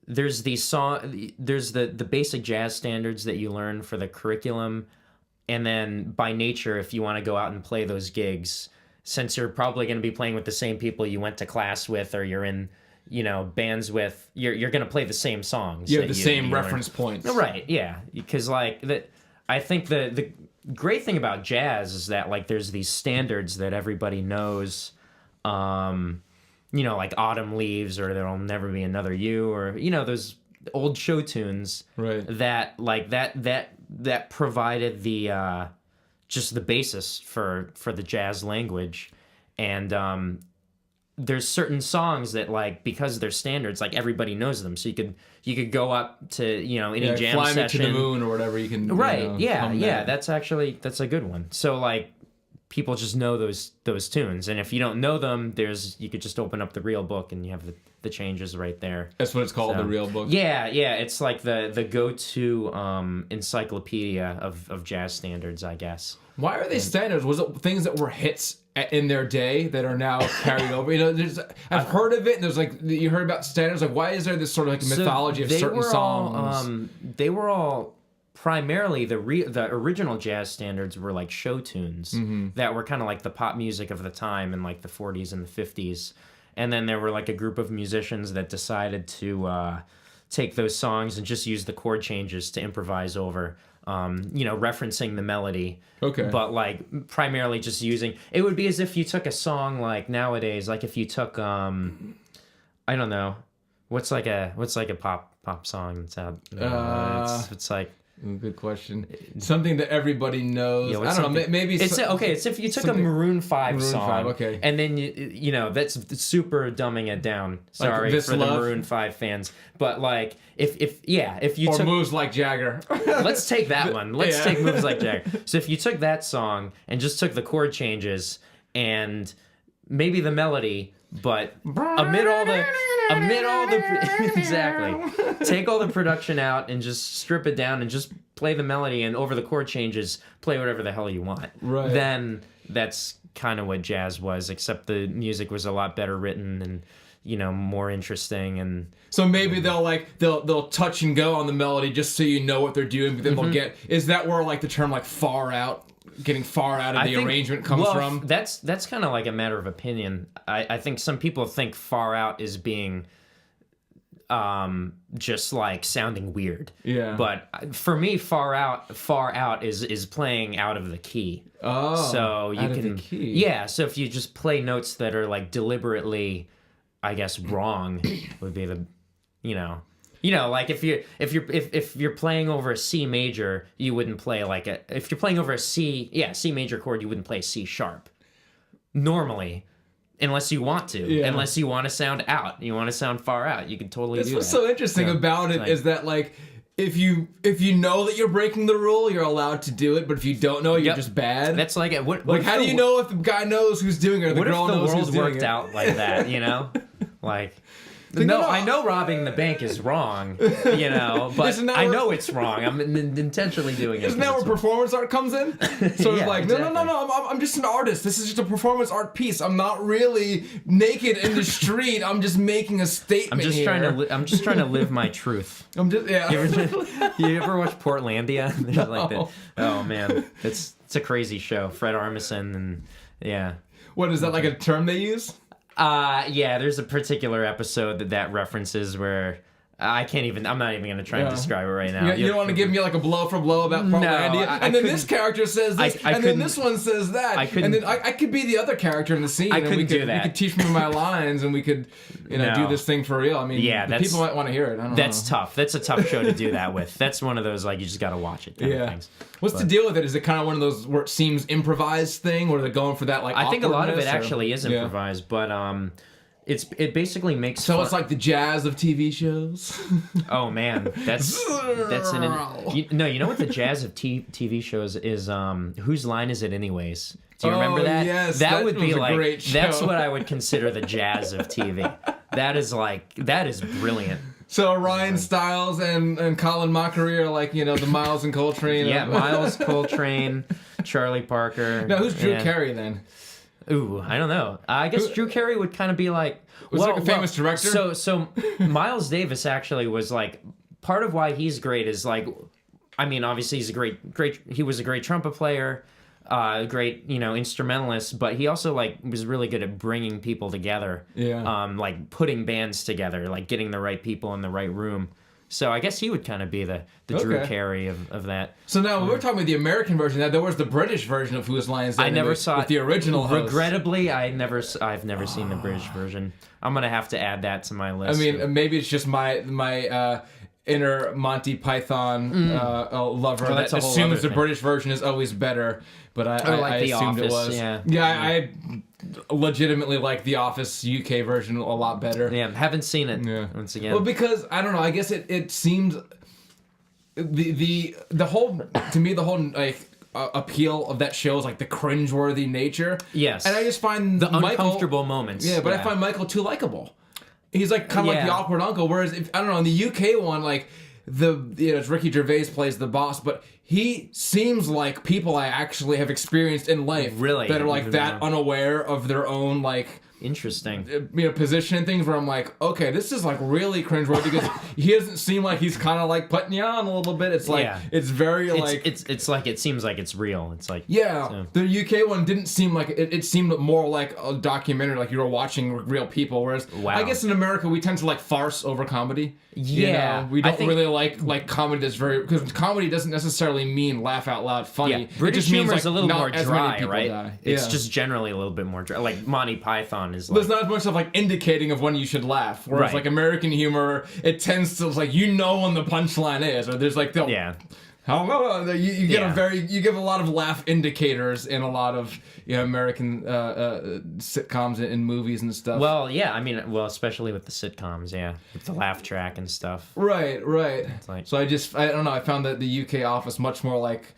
there's the basic jazz standards that you learn for the curriculum, and then by nature, if you want to go out and play those gigs, since you're probably going to be playing with the same people you went to class with, or you're in bands with, you're going to play the same songs. You have the same reference points. Right, yeah. Because I think the great thing about jazz is that like there's these standards that everybody knows, like Autumn Leaves, or There'll Never Be Another You, or those old show tunes, right? That like that provided the just the basis for the jazz language. And there's certain songs that, like, because they're standards, like everybody knows them, so you could go up to any jam Fly session, Me to the Moon or whatever, you can that's a good one. So like people just know those tunes, and if you don't know them, you could just open up the real book and you have the changes right there. That's what it's called, the real book. Yeah, it's like the go-to encyclopedia of jazz standards, I guess. Why are they standards? Was it things that were hits in their day that are now carried over? I've heard of it, and there's like, you heard about standards. Like, why is there this sort of like mythology of certain songs? They were all primarily the original jazz standards were like show tunes that were kind of like the pop music of the time in like the 40s and the 50s. And then there were like a group of musicians that decided to take those songs and just use the chord changes to improvise over, referencing the melody. Okay. But like primarily just using, it would be as if you took a song like nowadays, like if you took, I don't know, what's like a pop song that's out. It's like, good question. Something that everybody knows. Yeah, I don't know. Maybe it's if you took a Maroon 5 song, okay, and then that's super dumbing it down. Sorry like for the Maroon 5 fans, but like if you or took Moves Like Jagger. Let's take that one. Let's take Moves Like Jagger. So if you took that song and just took the chord changes and maybe the melody, but amid all the exactly, take all the production out and just strip it down and just play the melody, and over the chord changes play whatever the hell you want. Right. Then that's kind of what jazz was, except the music was a lot better written and more interesting. And so maybe they'll touch and go on the melody just so you know what they're doing, but then they'll get, is that where like the term like far out, getting far out of the arrangement comes from? That's kind of like a matter of opinion. I think some people think far out is being just like sounding weird. Yeah. But for me, far out is playing out of the key. Oh. So you out can of the key. Yeah, so if you just play notes that are like deliberately, I guess, wrong would be the like if you're playing over a C major, you wouldn't play like if you're playing over a C major chord, you wouldn't play a C sharp normally, unless you want to, unless you want to sound out, you want to sound far out, you can totally do that. What's so interesting about it is that like if you know that you're breaking the rule, you're allowed to do it, but if you don't know, you're just bad. That's like how do you know if the guy knows who's doing it or the girl knows who's doing it? What if the world worked out like that, like no, I know robbing the bank is wrong, but I know it's wrong. I'm intentionally doing it. Isn't that where performance art comes in? Sort of like, exactly. No, I'm just an artist. This is just a performance art piece. I'm not really naked in the street. I'm just making a statement I'm just trying to live my truth. You ever watch Portlandia? No. Like that. Oh man, it's a crazy show. Fred Armisen and What is that, like a term they use? There's a particular episode that references where I can't even. I'm not even gonna try and describe it right now. You don't want to give me like a blow for blow about Portlandia, and then this character says this, and then this one says that, and then I could be the other character in the scene. And we could teach me my lines, and we could, do this thing for real. I mean, the people might want to hear it. I don't know. That's tough. That's a tough show to do that with. That's one of those like you just gotta watch it kind of things. What's the deal with it? Is it kind of one of those where it seems improvised thing, where they're going for that like? I think a lot of it actually is improvised, but it basically makes so it's like the jazz of TV shows. Oh man, that's you know what the jazz of TV shows is? Whose line is it anyways? Do you remember that? Yes, that would be a like great show. That's what I would consider the jazz of TV. That is brilliant. So Ryan Stiles and Colin Mockery are like, the Miles and Coltrane. Yeah, Miles, Coltrane, Charlie Parker. Now who's Drew Carey then? Ooh, I don't know. I guess Drew Carey would kind of be like... like a famous director? So Miles Davis actually was like... Part of why he's great is like... I mean, obviously he's he was a great trumpet player, great, instrumentalist, but he also like was really good at bringing people together. Yeah. Like putting bands together, like getting the right people in the right room. So I guess he would kind of be the Drew Carey of that. So now we're talking about the American version. Now there was the British version of Whose Line Is It? I never saw with the original host. Regrettably, I've never seen the British version. I'm gonna have to add that to my list. I mean, maybe it's just my inner Monty Python lover that assumes the British version is always better. But I assumed it was. Yeah, I legitimately like the Office UK version a lot better. Yeah, haven't seen it. Once again. Well, because I don't know. I guess it seemed the whole like appeal of that show is like the cringeworthy nature. Yes, and I just find the uncomfortable moments. Yeah, but I find Michael too likable. He's like kind of like the awkward uncle. Whereas I don't know, in the UK one, like it's Ricky Gervais plays the boss, but he seems like people I actually have experienced in life. Really? That are like that unaware of their own like interesting position and things where I'm like, okay, this is like really cringeworthy because he doesn't seem like he's kind of like putting you on a little bit. It's like it's very like it's like it seems like it's real. It's like the UK one didn't seem like it seemed more like a documentary, like you were watching real people. Whereas I guess in America we tend to like farce over comedy. Yeah, we don't really like comedy that's because comedy doesn't necessarily mean laugh out loud funny. Yeah. British humor is a little more dry, right? Die. It's just generally a little bit more dry. Like Monty Python is. Like, there's not as much of like indicating of when you should laugh. Whereas like American humor, it tends to like when the punchline is, or there's like hello. You get you give a lot of laugh indicators in a lot of American sitcoms and movies and stuff. Well, yeah, I mean, especially with the sitcoms, with the laugh track and stuff. Right. It's like, so I don't know. I found that the UK Office much more like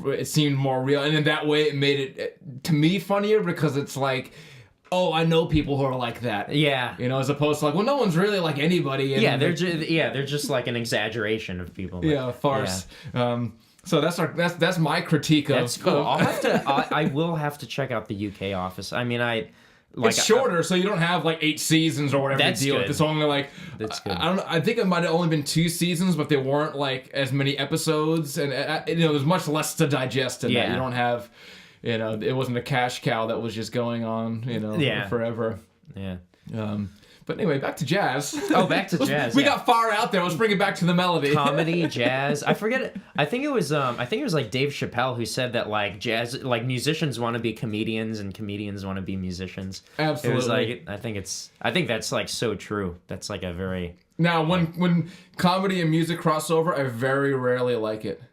it seemed more real, and in that way, it made it to me funnier because it's like. Oh, I know people who are like that. Yeah, as opposed to like, well, no one's really like anybody. And they're just like an exaggeration of people. But, farce. Yeah. So that's my critique of. That's cool. I will have to check out the UK Office. I mean, it's shorter, so you don't have like 8 seasons or whatever to deal with. It's only like that's good. I don't know. I think it might have only been 2 seasons, but they weren't like as many episodes, and there's much less to digest in that. You don't have. It wasn't a cash cow that was just going on, forever. Yeah. But anyway, back to jazz. Oh, back to jazz. We got far out there. Let's bring it back to the melody. Comedy, jazz. I forget. I think it was like Dave Chappelle who said that like jazz, like musicians want to be comedians and comedians want to be musicians. Absolutely. It was like I think that's like so true. That's like a very. Now, when comedy and music cross over, I very rarely like it.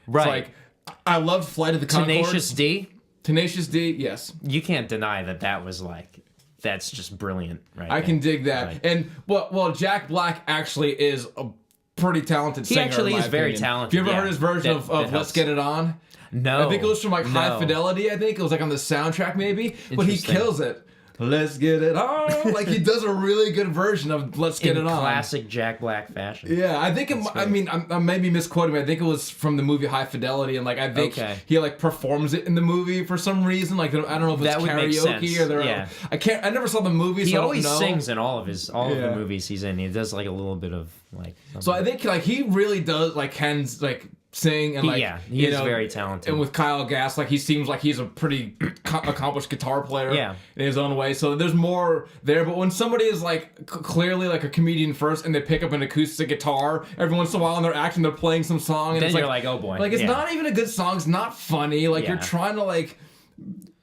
Right. It's like I loved Flight of the Conchords. Tenacious D, yes. You can't deny that was like, that's just brilliant, right? I can dig that. Right. And, well, Jack Black actually is a pretty talented singer. He actually is very talented. Have you ever heard his version of Let's Get It On? No. I think it was from like High Fidelity, I think. It was like on the soundtrack maybe. But he kills it. Let's get it on. Like he does a really good version of Let's Get It On. Classic Jack Black fashion. Yeah, I think I may be misquoting, but I think it was from the movie High Fidelity, and like I think he like performs it in the movie for some reason. Like I don't know if it's karaoke or I never saw the movie. He so always I don't know. sings in all of the movies he's in. He does like a little bit of like. So I think like he really does like can like sing, and like he is very talented. And with Kyle Gass, like he seems like he's a pretty accomplished guitar player in his own way. So there's more there. But when somebody is like clearly like a comedian first, and they pick up an acoustic guitar every once in a while, and they're acting, they're playing some song, and then it's you're like, oh boy, like it's not even a good song. It's not funny. Like you're trying to like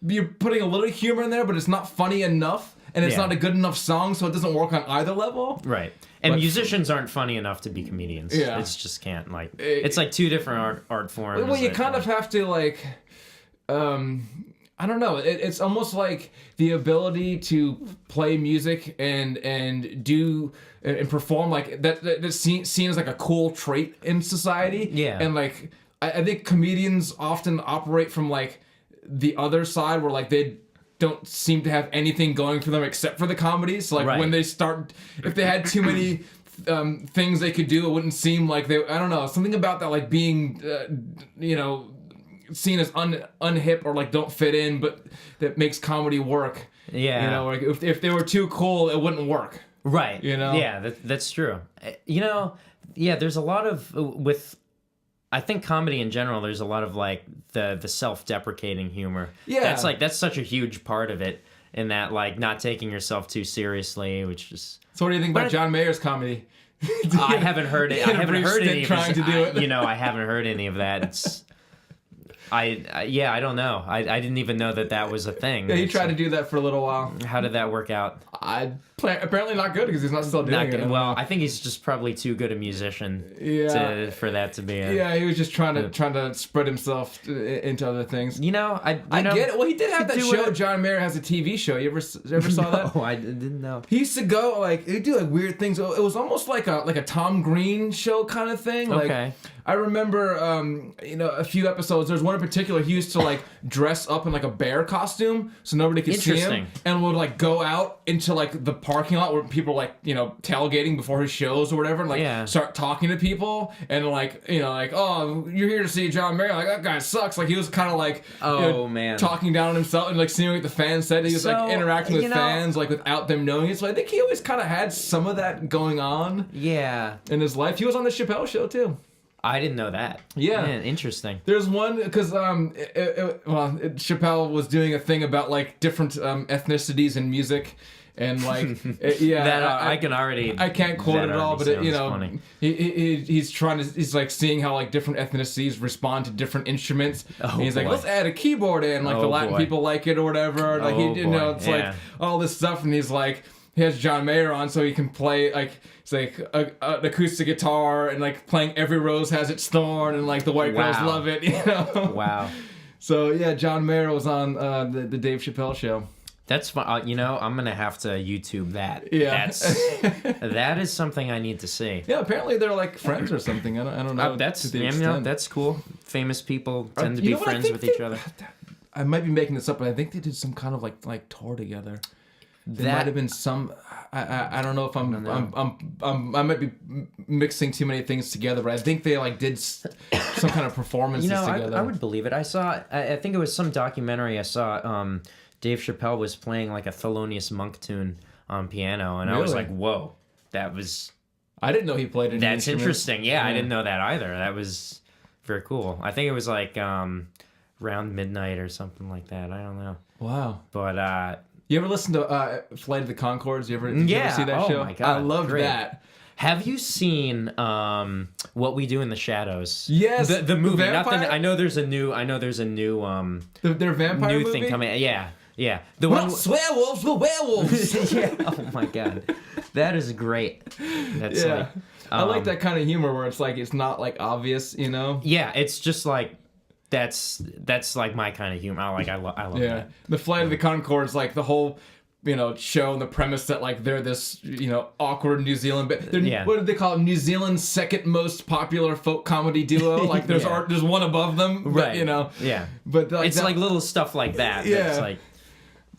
you're putting a little humor in there, but it's not funny enough. And it's not a good enough song, so it doesn't work on either level. Right. And musicians aren't funny enough to be comedians. Yeah. It's just can't, like... It's like two different art forms. Well, you kind of have to, like... I don't know. It's almost like the ability to play music and do... and perform, like... That's seen as, like, a cool trait in society. Yeah. And, like... I think comedians often operate from, like, the other side where, like, they don't seem to have anything going for them except for the comedy. So like when they start, if they had too many things they could do, it wouldn't seem like they, I don't know, something about that, like being, seen as unhip or like don't fit in, but that makes comedy work. Yeah. You know, like if they were too cool, it wouldn't work. Right. You know? Yeah, that's true. You know, yeah, there's a lot of, I think comedy in general, there's a lot of like the self-deprecating humor. Yeah. That's such a huge part of it, in that like not taking yourself too seriously, which is... So what do you think about John Mayer's comedy? I haven't heard it. I haven't heard any of trying to do it. You know, I haven't heard any of that. It's... I don't know. I didn't even know that was a thing. Yeah, he tried to do that for a little while. How did that work out? Apparently not good, because he's not still doing it. Well, I think he's just probably too good a musician for that to be a... Yeah, he was just trying to spread himself into other things. You know, I get it. Well, he did have that show. John Mayer has a TV show. You ever saw that? No, I didn't know. He used to go, like, he'd do like weird things. It was almost like a Tom Green show kind of thing. Like, okay. I remember, a few episodes. There's one in particular. He used to like dress up in like a bear costume so nobody could see him, and would like go out into like the parking lot where people are like, tailgating before his shows or whatever, and like start talking to people, and like, oh, you're here to see John Mayer. Like, that guy sucks. Like, he was kind of like, man, talking down on himself and like seeing what the fans said. He was like interacting with fans like without them knowing it. So I think he always kind of had some of that going on. Yeah. In his life. He was on the Chappelle Show too. I didn't know that. Yeah. Man, interesting. There's one, because Chappelle was doing a thing about like different ethnicities in music, and like I can already... I can't quote it all, but funny. he's like seeing how like different ethnicities respond to different instruments. Oh, and he's like, let's add a keyboard in, like the Latin people like it or whatever. Like it's like all this stuff, and he's like, he has John Mayer on so he can play like, it's like an acoustic guitar, and like playing Every Rose Has Its Thorn, and like the white girls love it, Wow. So yeah, John Mayer was on the Dave Chappelle Show. That's fun. I'm gonna have to YouTube that. Yeah. That is something I need to see. Yeah, apparently they're like friends or something. I don't know. That's cool. Famous people tend to be friends with each other. I might be making this up, but I think they did some kind of like tour together. There might have been some. I don't know if I might be mixing too many things together, but I think they like did some kind of performances together. I would believe it. I think it was some documentary I saw. Dave Chappelle was playing like a Thelonious Monk tune on piano, and I was like, whoa, that was... I didn't know he played any That's instruments. interesting. Yeah, I didn't know that either. That was very cool. I think it was like around midnight or something like that. I don't know. Wow. But... you ever listen to Flight of the Conchords? Did you ever see that show? Oh my God, I loved that. Have you seen What We Do in the Shadows? Yes, the movie. Vampire? I know there's a new their vampire new movie? thing coming. Yeah. The one werewolves, we're werewolves. Yeah. Oh my God, that is great. That's like, I like that kind of humor where it's like it's not like obvious, Yeah, it's just like that's like my kind of humor. I love that. The Flight of the Conchords, like the whole show, and the premise that like they're this awkward New Zealand, but what do they call it? New Zealand's second most popular folk comedy duo. Like there's there's one above them, but, Yeah, but like, it's like little stuff like that. Yeah, that's like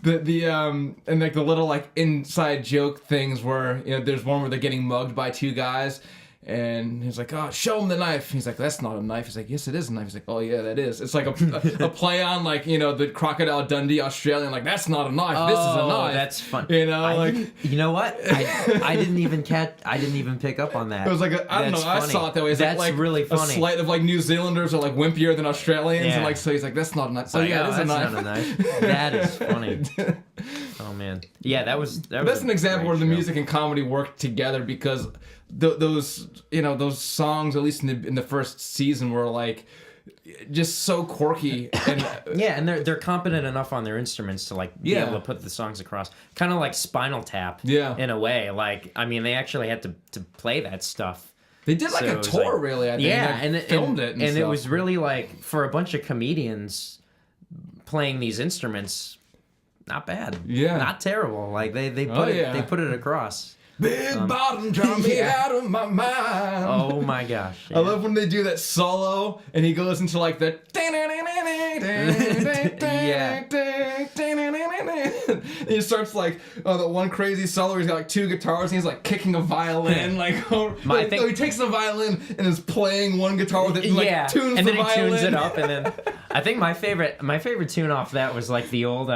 the and like the little like inside joke things where there's one where they're getting mugged by two guys. And he's like, oh, show him the knife. He's like, that's not a knife. He's like, yes, it is a knife. He's like, oh, yeah, that is. It's like a play on, like, you know, the Crocodile Dundee Australian. Like, that's not a knife. This is a knife. That's fun. You know, you know what? I didn't even pick up on that. It was like, I don't know. Funny. I saw it that way. It's that's like really funny. A slight of like New Zealanders are like wimpier than Australians. Yeah. And like, so he's like, that's not a knife. So, yeah, it is a knife. Not a knife. That is funny. Oh, man. Yeah, that's an example where the music and comedy worked together because those songs, at least in the first season, were like just so quirky and yeah, and they're competent enough on their instruments to like be able to put the songs across, kind of like Spinal Tap, in a way. Like, I mean, they actually had to play that stuff. They did like a tour, really. I think. Yeah, and filmed it, and it was really like for a bunch of comedians playing these instruments, not bad. Yeah, not terrible. Like they put it across. Big bottom drive me out of my mind. Oh my gosh. Yeah. I love when they do that solo and he goes into like the and he starts like that one crazy solo where he's got like two guitars and he's like kicking a violin like he takes the violin and is playing one guitar with it and like tunes and the then violin. He tunes it up and then I think my favorite tune off that was like the old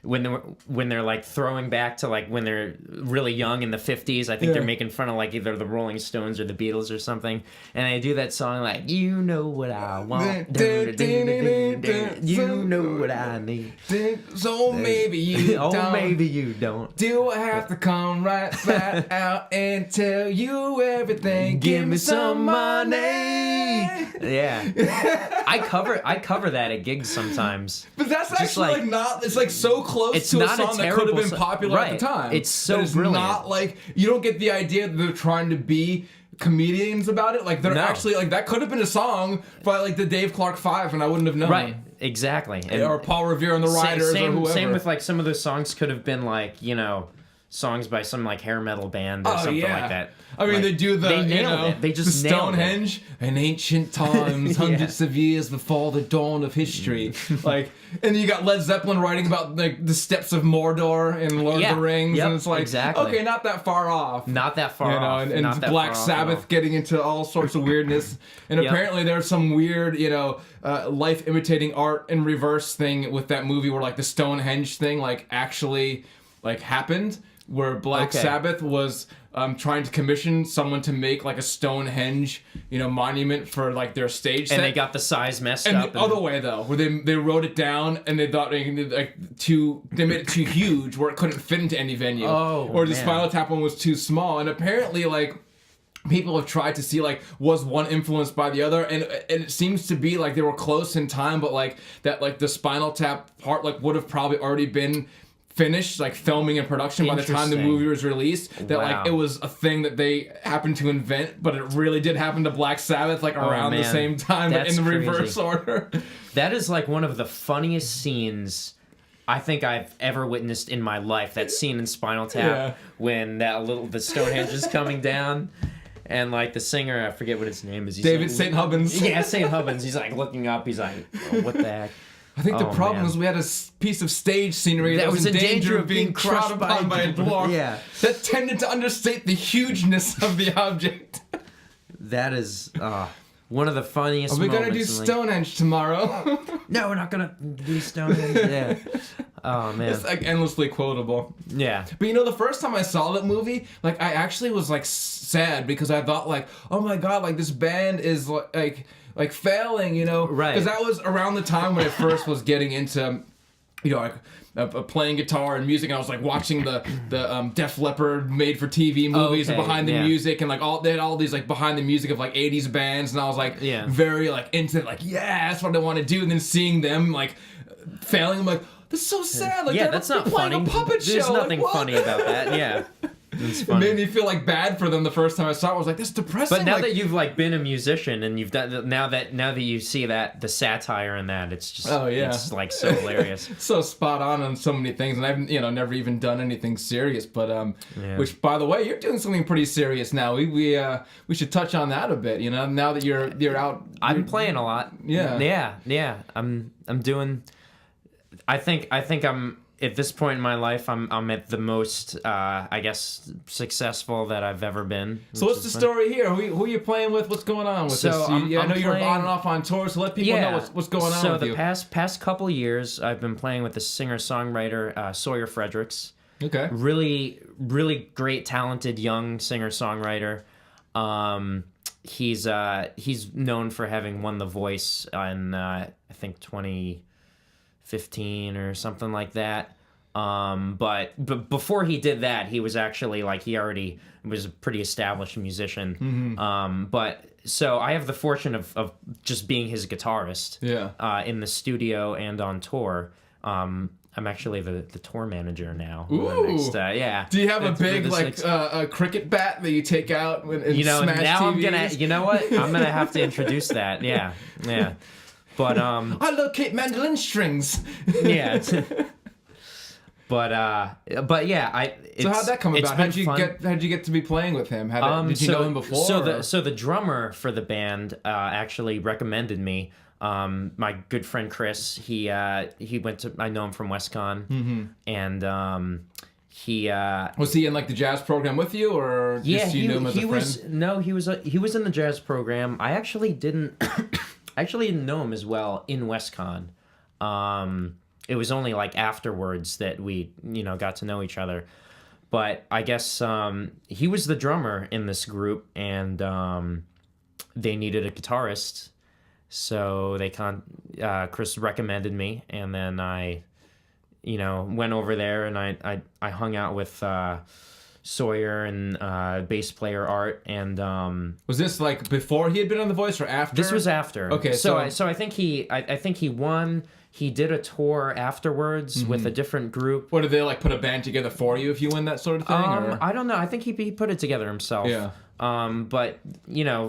when they're like throwing back to like when they're really young in the 50s. I think they're making fun of like either the Rolling Stones or the Beatles or something, and they do that song like, you know what I want, you know what I need, so maybe you don't. Maybe you don't. Do I have to come right back out and tell you everything? Give me some money. Yeah, I cover that at gigs sometimes. But that's actually like not. It's like so close to a song that could have been popular at the time. It's so brilliant. Not like you don't get the idea that they're trying to be comedians about it. Like they're actually like that could have been a song by like the Dave Clark Five, and I wouldn't have known. Right. Exactly. And or Paul Revere and the Riders or whoever. Same with like some of those songs could have been like, you know, songs by some like hair metal band or something like that. I mean, like, they do they nailed it. They just the Stonehenge in ancient times, hundreds of years before the dawn of history. Like, and you got Led Zeppelin writing about like the steps of Mordor in Lord of the Rings, and it's like, okay, not that far off. Not that far off. And Black Sabbath getting into all sorts of weirdness. And apparently there's some weird, life imitating art in reverse thing with that movie where like the Stonehenge thing like actually like happened, where Black Sabbath was trying to commission someone to make like a Stonehenge, monument for like their stage set. And they got the size messed up. And the other way though, where they wrote it down and they thought they made it too huge where it couldn't fit into any venue. Or the Spinal Tap one was too small. And apparently like people have tried to see like was one influenced by the other, and it seems to be like they were close in time, but like that like the Spinal Tap part like would have probably already been finished, like filming and production by the time the movie was released. That like it was a thing that they happened to invent, but it really did happen to Black Sabbath like around the same time, but in the reverse order. That is like one of the funniest scenes I think I've ever witnessed in my life. That scene in Spinal Tap when the Stonehenge is coming down. And like the singer, I forget what his name is. He's David like, St. Hubbins. Yeah, St. Hubbins. He's like looking up. He's like, what the heck? I think the problem was we had a piece of stage scenery that was in danger of being crushed upon by a dwarf that tended to understate the hugeness of the object. That is one of the funniest moments. Are we going to do Stonehenge tomorrow? No, we're not going to do Stonehenge. Yeah. Oh, man. It's like endlessly quotable. Yeah. But the first time I saw that movie, like I actually was like sad because I thought like, oh my God, like this band is like failing, Right. Because that was around the time when I first was getting into, playing guitar and music, and I was like watching the Def Leppard made for TV movies and behind the music, and like they had all these like behind the music of like 80s bands, and I was like very like into it, like that's what I want to do, and then seeing them like failing, I'm like, that's so sad. Like that's not funny. A puppet show. There's nothing funny about that. Yeah. It made me feel like bad for them the first time I saw it. I was like, that's depressing. But now that you've like been a musician and you've done now that you see that the satire in that, it's just it's like so hilarious. So spot on so many things, and I've never even done anything serious. But which by the way, you're doing something pretty serious now. We should touch on that a bit. Now that you're out. I'm playing a lot. Yeah. I'm doing. I think I'm at this point in my life, I'm at the most, I guess, successful that I've ever been. So what's the story here? Who are you playing with? What's going on with this? I know you're on and off on tour, so let people know what's going on with you. So the past couple years, I've been playing with the singer-songwriter Sawyer Fredericks. Okay. Really, really great, talented young singer-songwriter. He's known for having won The Voice in I think 2015 or something like that. But before he did that, he was actually he already was a pretty established musician. But so I have the fortune of just being his guitarist. In the studio and on tour. I'm actually the tour manager now. Ooh. Next, yeah. Do you have a big a cricket bat that you take out and smash now TVs? I'm gonna. You know what? I'm gonna have to introduce that. Yeah. But I locate mandolin strings. Yeah. But yeah, so how'd that come about? How'd you get to be playing with him? Did you know him before? So the drummer for the band actually recommended me. My good friend Chris, he went to, I know him from WestCon, and he was he in the jazz program with you, or just you knew him as a friend? He was in the jazz program. I actually didn't know him as well in WestCon. It was only afterwards that we got to know each other. But I guess he was the drummer in this group, and they needed a guitarist. So Chris recommended me, and then I, went over there, and I hung out with Sawyer and bass player Art, and was this before he had been on The Voice or after? This was after. Okay, so I think he won. He did a tour afterwards with a different group. What, did they put a band together for you if you win that sort of thing? I don't know. I think he put it together himself. Yeah. But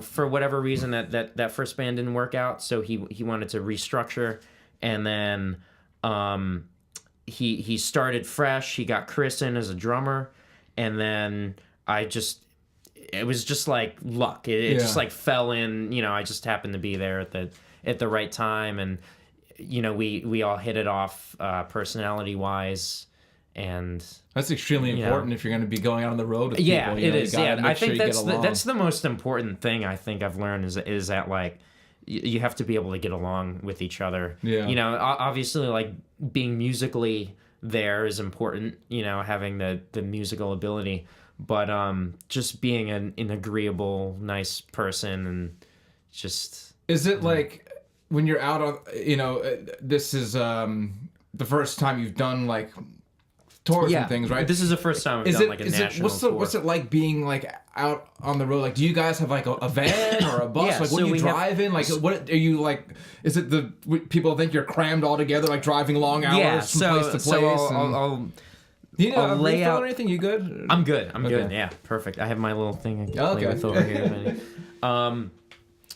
for whatever reason that first band didn't work out, so he wanted to restructure, and then he started fresh. He got Chris in as a drummer, and then it was just luck. It just fell in. I just happened to be there at the right time, and we all hit it off personality wise. And that's extremely important if you're going to be going out on the road with people. Yeah, it is. Yeah, I think that's the most important thing I think I've learned is that you have to be able to get along with each other. Yeah. Obviously being musically there is important. Having the musical ability, but just being an agreeable, nice person, and just. Is it when you're out on this is the first time you've done tours and things, right? This is the first time we've done a national tour. What's it like being out on the road? Do you guys have a van or a bus? What do you drive in? What are you Is it people think you're crammed all together, driving long hours from place to place? So do you need a lay refill out or anything? You good? I'm good. I'm good. Yeah, perfect. I have my little thing I can play with over here.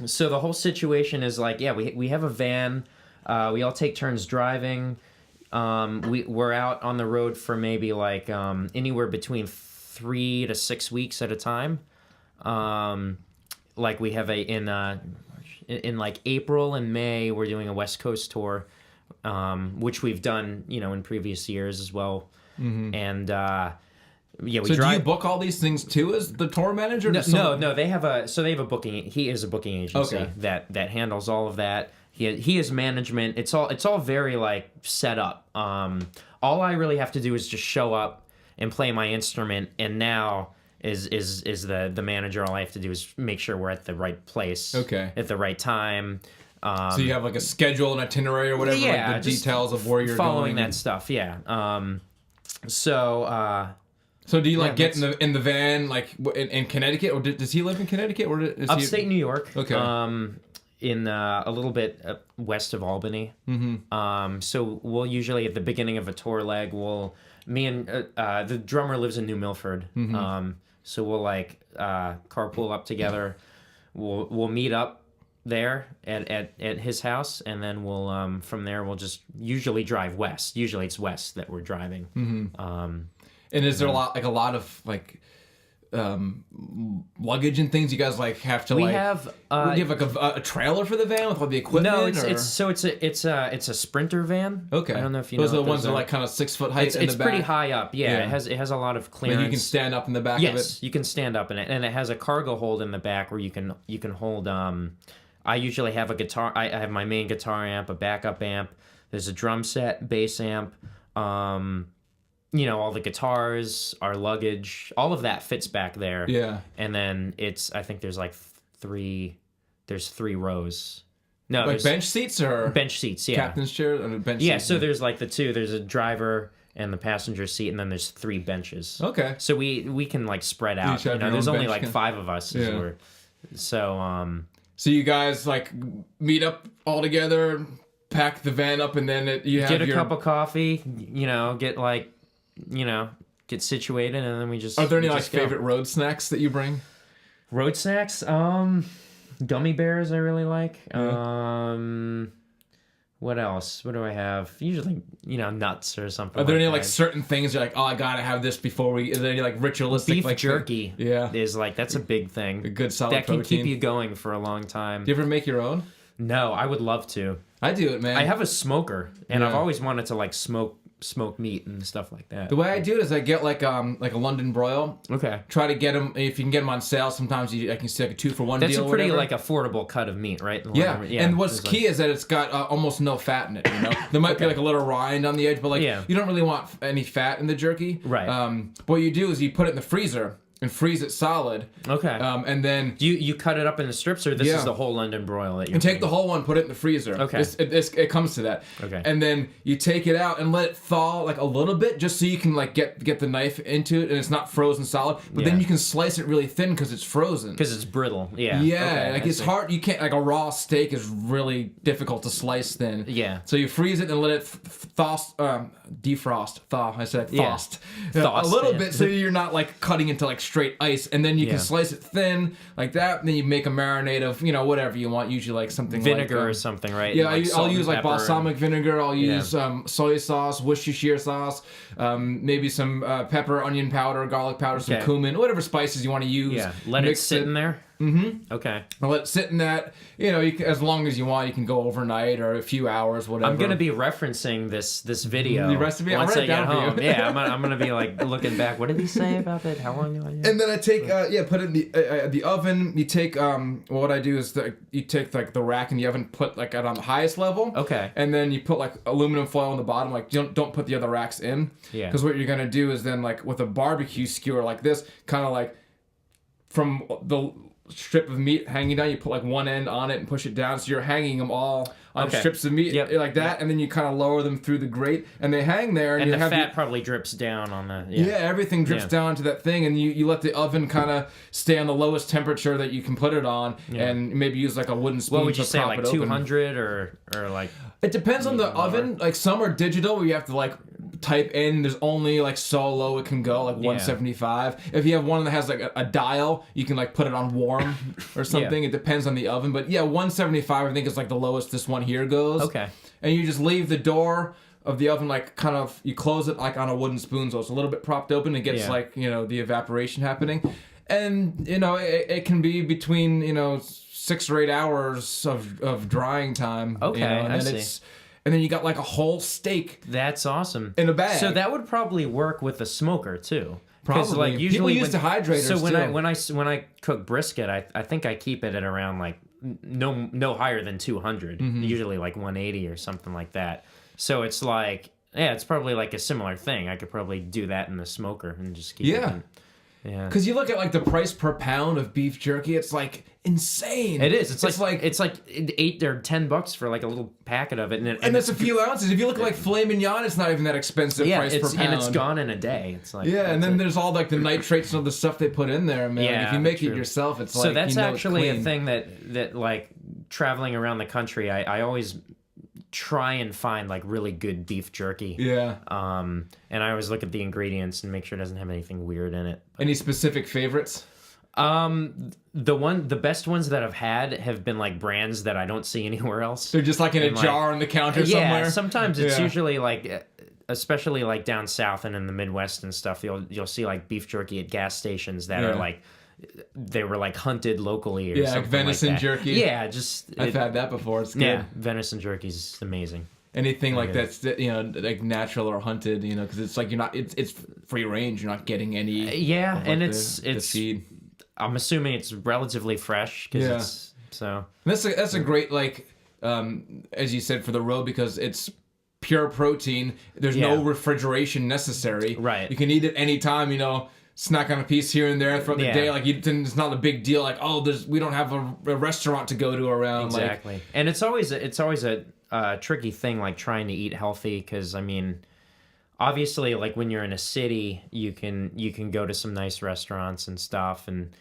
So the whole situation is we have a van. We all take turns driving. We're out on the road for maybe anywhere between 3 to 6 weeks at a time. We have in April and May we're doing a West Coast tour, which we've done in previous years as well. And we do you book all these things too as the tour manager? No. They have a booking. He is a booking agency that handles all of that. He is management. It's all very set up. All I really have to do is just show up and play my instrument, and now is the manager. All I have to do is make sure we're at the right place, at the right time. So you have a schedule, an itinerary, or whatever, the details of where you're following going. That stuff. Yeah. So do you get in the van in Connecticut, or does he live in Connecticut, or is upstate New York? Okay. In a little bit west of Albany. So we'll usually at the beginning of a tour leg, me and the drummer lives in New Milford. So we'll carpool up together. We'll meet up there at his house, and then we'll from there we'll just usually drive west. Usually it's west that we're driving. And is there a lot of luggage and things? You guys like have to We like have do you have like a trailer for the van with all the equipment? no, or? it's a Sprinter van. Okay. I don't know if you those know are the what ones that are like kind of 6 foot height. It's in the back. pretty high up. Yeah, Yeah. it has a lot of clearance. Like you can stand up in the back of it. Yes, you can stand up in it, and it has a cargo hold in the back where you can hold. I usually have a guitar. I have my main guitar amp, a backup amp. There's a drum set, bass amp. All the guitars, our luggage, all of that fits back there. Yeah. And then I think there's like there's 3 rows. No, Like there's bench seats or bench seats. Yeah. captain's chair and bench. Yeah. seats? So there's like the 2. There's a driver and the passenger seat, and then there's 3 benches. Okay. So we can like spread out. Each have your There's own only bench, like 5 of us. Yeah. So So you guys like meet up all together, pack the van up, and then you have get a your. cup of coffee. Get situated, and then we just. Are there any we like just go. favorite road snacks that you bring? road snacks? Gummy bears I really like. Yeah. What else? What do I have? Usually, nuts or something. Are there any that. like certain things you're like, oh, I gotta have this before we? Is there any like ritualistic Beef like jerky? Yeah. Is like that's a big thing. A good solid that can protein. keep you going for a long time. Do you ever make your own? No, I would love to. I do it, man. I have a smoker, and I've Yeah. always wanted to like smoke meat and stuff like that. The way I do it is I get like a London broil. Okay. Try to get them if you can get them on sale. Sometimes I can see like a 2-for-1 That's deal. a pretty or like affordable cut of meat, right? Yeah. And what's it's key is that it's got almost no fat in it. There might be like a little rind on the edge, but like Yeah. you don't really want any fat in the jerky. Right. What you do is you put it in the freezer and freeze it solid. Okay. And then You cut it up into strips, or this Yeah. is the whole London broil that you and take the whole one, put it in the freezer. Okay. It comes to that. Okay. And then you take it out and let it thaw like a little bit, just so you can like get the knife into it and it's not frozen solid. But then Yeah. you can slice it really thin because it's frozen. because it's brittle. Yeah. Yeah, Okay, like I it's see. hard. You can't like a raw steak is really difficult to slice thin. Yeah. So you freeze it and let it defrost. Thaw. I said Yeah. thost. Thost, a little yeah. bit, so you're not like cutting into like straight ice, and then you Yeah. can slice it thin like that. And then you make a marinade of whatever you want. Usually like something Vinegar like, or something, right? Yeah, Like I'll salt use and like pepper balsamic vinegar. I'll Yeah. use soy sauce, Worcestershire sauce, maybe some pepper, onion powder, garlic powder, some Okay. cumin, whatever spices you want to use. Yeah. Let it Mix sit in there. Mm-hmm. Okay. I'll let it sit in that. You can, as long as you want, you can go overnight or a few hours, whatever. I'm gonna be referencing this video. The recipe? I'll once write I it get down for you. home. Yeah, I'm gonna be like looking back. What did he say about it? How long do I? And then I take, put it in the oven. You take, what I do is you take like the rack in the oven, put like it on the highest level. Okay. And then you put like aluminum foil on the bottom. Like don't put the other racks in. Yeah. Because what you're gonna do is then like with a barbecue skewer like this, kind of like from the strip of meat hanging down, you put like one end on it and push it down, so you're hanging them all on Okay. strips of meat like that, and then you kind of lower them through the grate, and they hang there, and And you the have fat probably drips down on the. yeah, everything drips Yeah. down to that thing, and you let the oven kind of stay on the lowest temperature that you can put it on, and maybe use like a wooden spoon What would you to say, prop like it open. 200 or like? It depends on the oven. Like some are digital where you have to like type in. There's only like so low it can go, like 175. If you have one that has like a dial, you can like put it on warm or something. It depends on the oven, but yeah, 175 I think is like the lowest this one here goes. Okay. And you just leave the door of the oven like kind of, you close it like on a wooden spoon, so it's a little bit propped open. It gets like the evaporation happening, and it can be between 6 or 8 hours of drying time. Okay, and I then see. And then you got like a whole steak That's awesome. in a bag. So that would probably work with a smoker too. 'Cause, Probably. like usually People use dehydrators, So when too. when I cook brisket, I think I keep it at around like no higher than 200. Mm-hmm. Usually like 180 or something like that. So it's like it's probably like a similar thing. I could probably do that in the smoker and just keep it in. Yeah. Because you look at like the price per pound of beef jerky, it's like insane. It is. It's like $8 or $10 for like a little packet of it, and that's a few ounces. If you look at like filet mignon, it's not even that expensive price per pound. and it's gone in a day. It's like and then there's all like the nitrates and all the stuff they put in there, man. Yeah, Like, if you make true. it yourself, it's like so that's it's actually a clean. thing that like traveling around the country, I always try and find like really good beef jerky. Yeah. And I always look at the ingredients and make sure it doesn't have anything weird in it. Any specific favorites? The best ones that I've had have been like brands that I don't see anywhere else. They're just like in a jar on the counter somewhere. Yeah, sometimes it's usually like especially like down south and in the Midwest and stuff, you'll see like beef jerky at gas stations that are like, they were like hunted locally or something like venison like that. jerky. Yeah, I've had that before. It's good. Yeah, venison jerky is amazing. Anything like that's like natural or hunted, because it's like it's free range. You're not getting any. Yeah, and like it's the seed. I'm assuming it's relatively fresh because it's so. That's a great as you said, for the road, because it's pure protein. There's no refrigeration necessary. Right. You can eat it anytime. Snack on a piece here and there throughout the day. Like it's not a big deal. Like, we don't have a restaurant to go to around. Exactly. And it's always a tricky thing, like trying to eat healthy, because I mean, obviously, like when you're in a city, you can go to some nice restaurants and stuff, and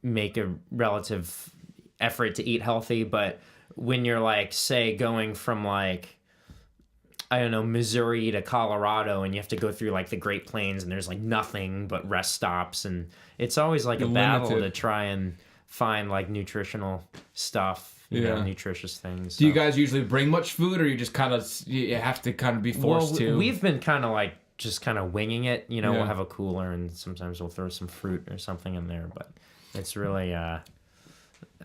make a relative effort to eat healthy. But when you're like, say, going from like, I don't know, Missouri to Colorado, and you have to go through like the Great Plains, and there's like nothing but rest stops, and it's always like a battle to try and find like nutritional stuff, nutritious things. Do you guys usually bring much food, or you just you have to kind of be forced to? We've been kind of like just kind of winging it. We'll have a cooler, and sometimes we'll throw some fruit or something in there, but it's really.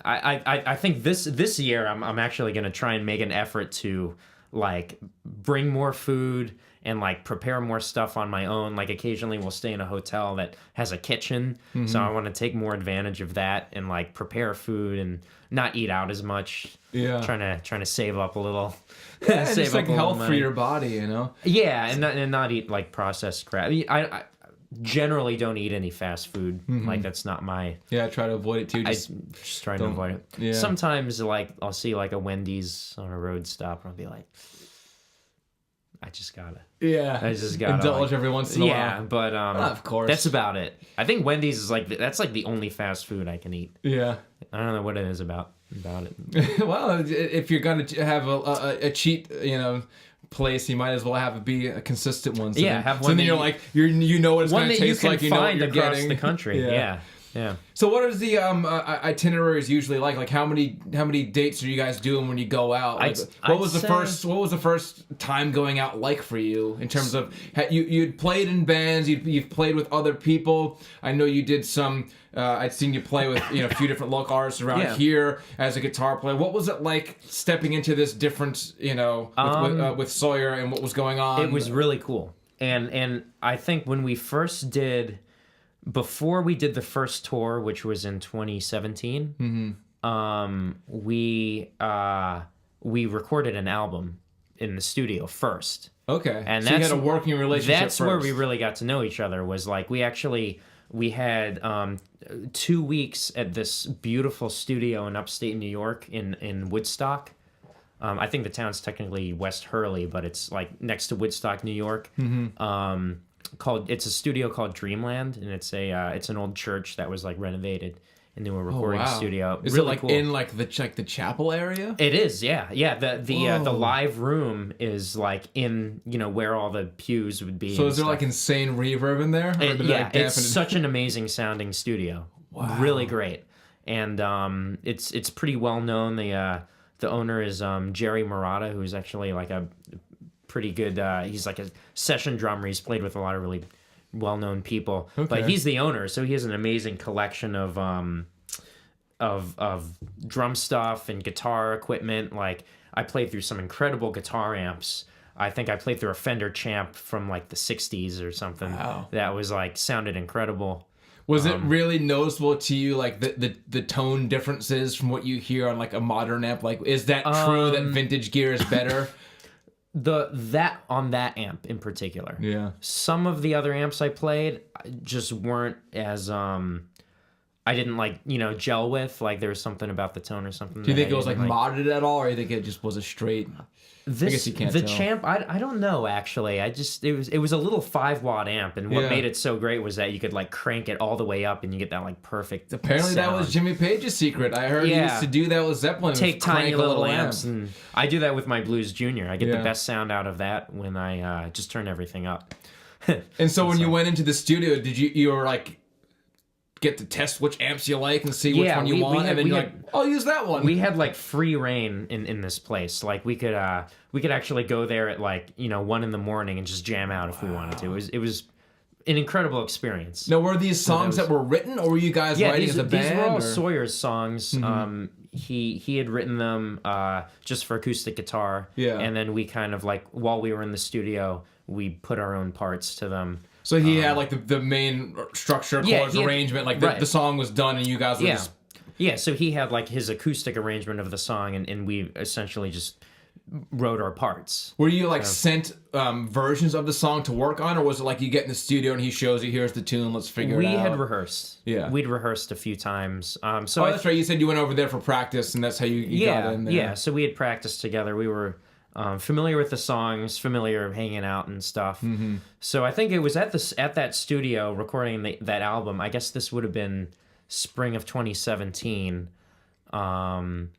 I think this year I'm actually going to try and make an effort to like bring more food and like prepare more stuff on my own. Like occasionally we'll stay in a hotel that has a kitchen, so I want to take more advantage of that and like prepare food and not eat out as much. Trying to save up a little. Save it's like health for your body, Yeah, and not eat like processed crap. I generally don't eat any fast food. Like that's not my. Yeah, I try to avoid it too. I just try to avoid it. Yeah. Sometimes like I'll see like a Wendy's on a road stop, and I'll be like, I just gotta indulge every once in a while. Yeah, but of course, that's about it. I think Wendy's is like that's like the only fast food I can eat. Yeah, I don't know what it is about it. Well, if you're gonna have a cheat, place, you might as well have it be a consistent one. So have one. So then you're like you know what it's going to taste like. You know what you're getting. The country. Yeah. So what is the itineraries usually like? Like how many dates are you guys doing when you go out? Like, what was the first time going out like for you in terms of you'd played in bands, you've played with other people. I know you did some. I'd seen you play with a few different local artists around here as a guitar player. What was it like stepping into this different with Sawyer and what was going on? It was really cool, and I think when we first did. Before we did the first tour, which was in 2017, we recorded an album in the studio first. Okay, and so you had a working relationship. That's first. Where we really got to know each other. Was like we had 2 weeks at this beautiful studio in upstate New York in Woodstock. I think the town's technically West Hurley, but it's like next to Woodstock, New York. It's a studio called Dreamland, and it's an old church that was like renovated into a recording studio. Is really it like cool. in like the chapel area? It is, yeah. The live room is like in where all the pews would be. So is there like insane reverb in there? It's such an amazing sounding studio. Wow, really great, and it's pretty well known. The owner is Jerry Murata, who's actually like a pretty good. He's like a session drummer. He's played with a lot of really well-known people, but he's the owner, so he has an amazing collection of drum stuff and guitar equipment. Like I played through some incredible guitar amps. I think I played through a Fender Champ from like the 60s or something. Wow. That was like sounded incredible. Was it really noticeable to you, like the tone differences from what you hear on like a modern amp? Like, is that true that vintage gear is better? That amp in particular. Yeah. Some of the other amps I played just weren't as I didn't like, gel with. Like there was something about the tone or something. Do you think it was like modded at all, or do you think it just was a straight? I guess you can't tell. Champ, I don't know actually. It was a little 5-watt amp, and what made it so great was that you could like crank it all the way up, and you get that like perfect. Apparently sound. That was Jimmy Page's secret. I heard he used to do that with Zeppelin. Take tiny little amps, and I do that with my Blues Junior. I get the best sound out of that when I just turn everything up. And so when you went into the studio, did you were like get to test which amps you like and see which one you want, and then you're like, I'll use that one. We had like free reign in this place. Like we could actually go there at like 1 a.m. and just jam out if we wanted to. It was an incredible experience. Now, were these songs that were written, or were you guys writing as a band? These were all Sawyer's songs. Mm-hmm. He had written them just for acoustic guitar. Yeah. And then we kind of like, while we were in the studio, we put our own parts to them. So he had like the main structure, chords, arrangement, like the song was done and you guys were just... Yeah, so he had like his acoustic arrangement of the song, and we essentially just wrote our parts. Were you like sent versions of the song to work on, or was it like you get in the studio and he shows you, here's the tune, let's figure it out? We had rehearsed. Yeah. We'd rehearsed a few times. That's right. You said you went over there for practice, and that's how you got in there. Yeah, so we had practiced together. We were familiar with the songs, familiar hanging out and stuff. Mm-hmm. So I think it was at that studio recording that album. I guess this would have been spring of 2017. Right?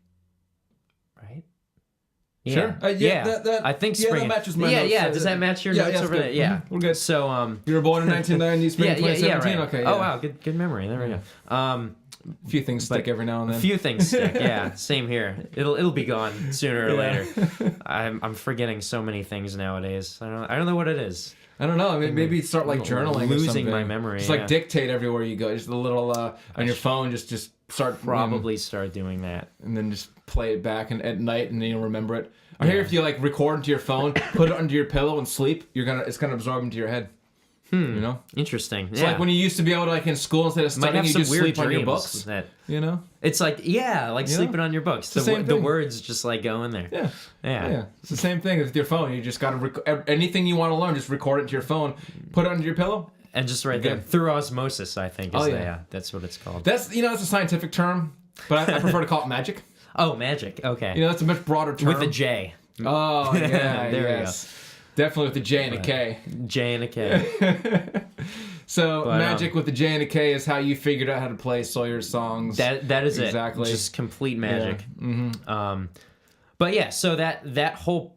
Sure. That I think spring. That matches my notes. Yeah. Does that match your notes over there? Yeah. We're good. So, you were born in 1990, spring 2017? Right. Okay. Oh, wow. Good memory. There we go. A few things stick every now and then. A few things stick, yeah. Same here. It'll be gone sooner or later. I'm forgetting so many things nowadays. I don't know what it is. I don't know. I mean, maybe start like journaling. Losing my memory. Just like dictate everywhere you go. Just a little on your phone. Just start. Probably start doing that, and then just play it back at night, and then you'll remember it. I hear if you like record into your phone, put it under your pillow and sleep, it's gonna absorb into your head. You know? Interesting. It's like when you used to be able to, like in school, instead of studying, you just sleep on your books. You know? It's like, sleeping on your books. The words just like go in there. Yeah. It's the same thing with your phone. You just gotta anything you want to learn, just record it into your phone, put it under your pillow. And just right there. Through osmosis, I think. That's what it's called. That's a scientific term, but I prefer to call it magic. Oh, magic. Okay. That's a much broader term. With a J. Oh, yeah. There we go. Definitely with a J and a K. J and a K. So magic with the J and a K is how you figured out how to play Sawyer's songs. That is exactly. Just complete magic. Yeah. Mm-hmm. But yeah, so that whole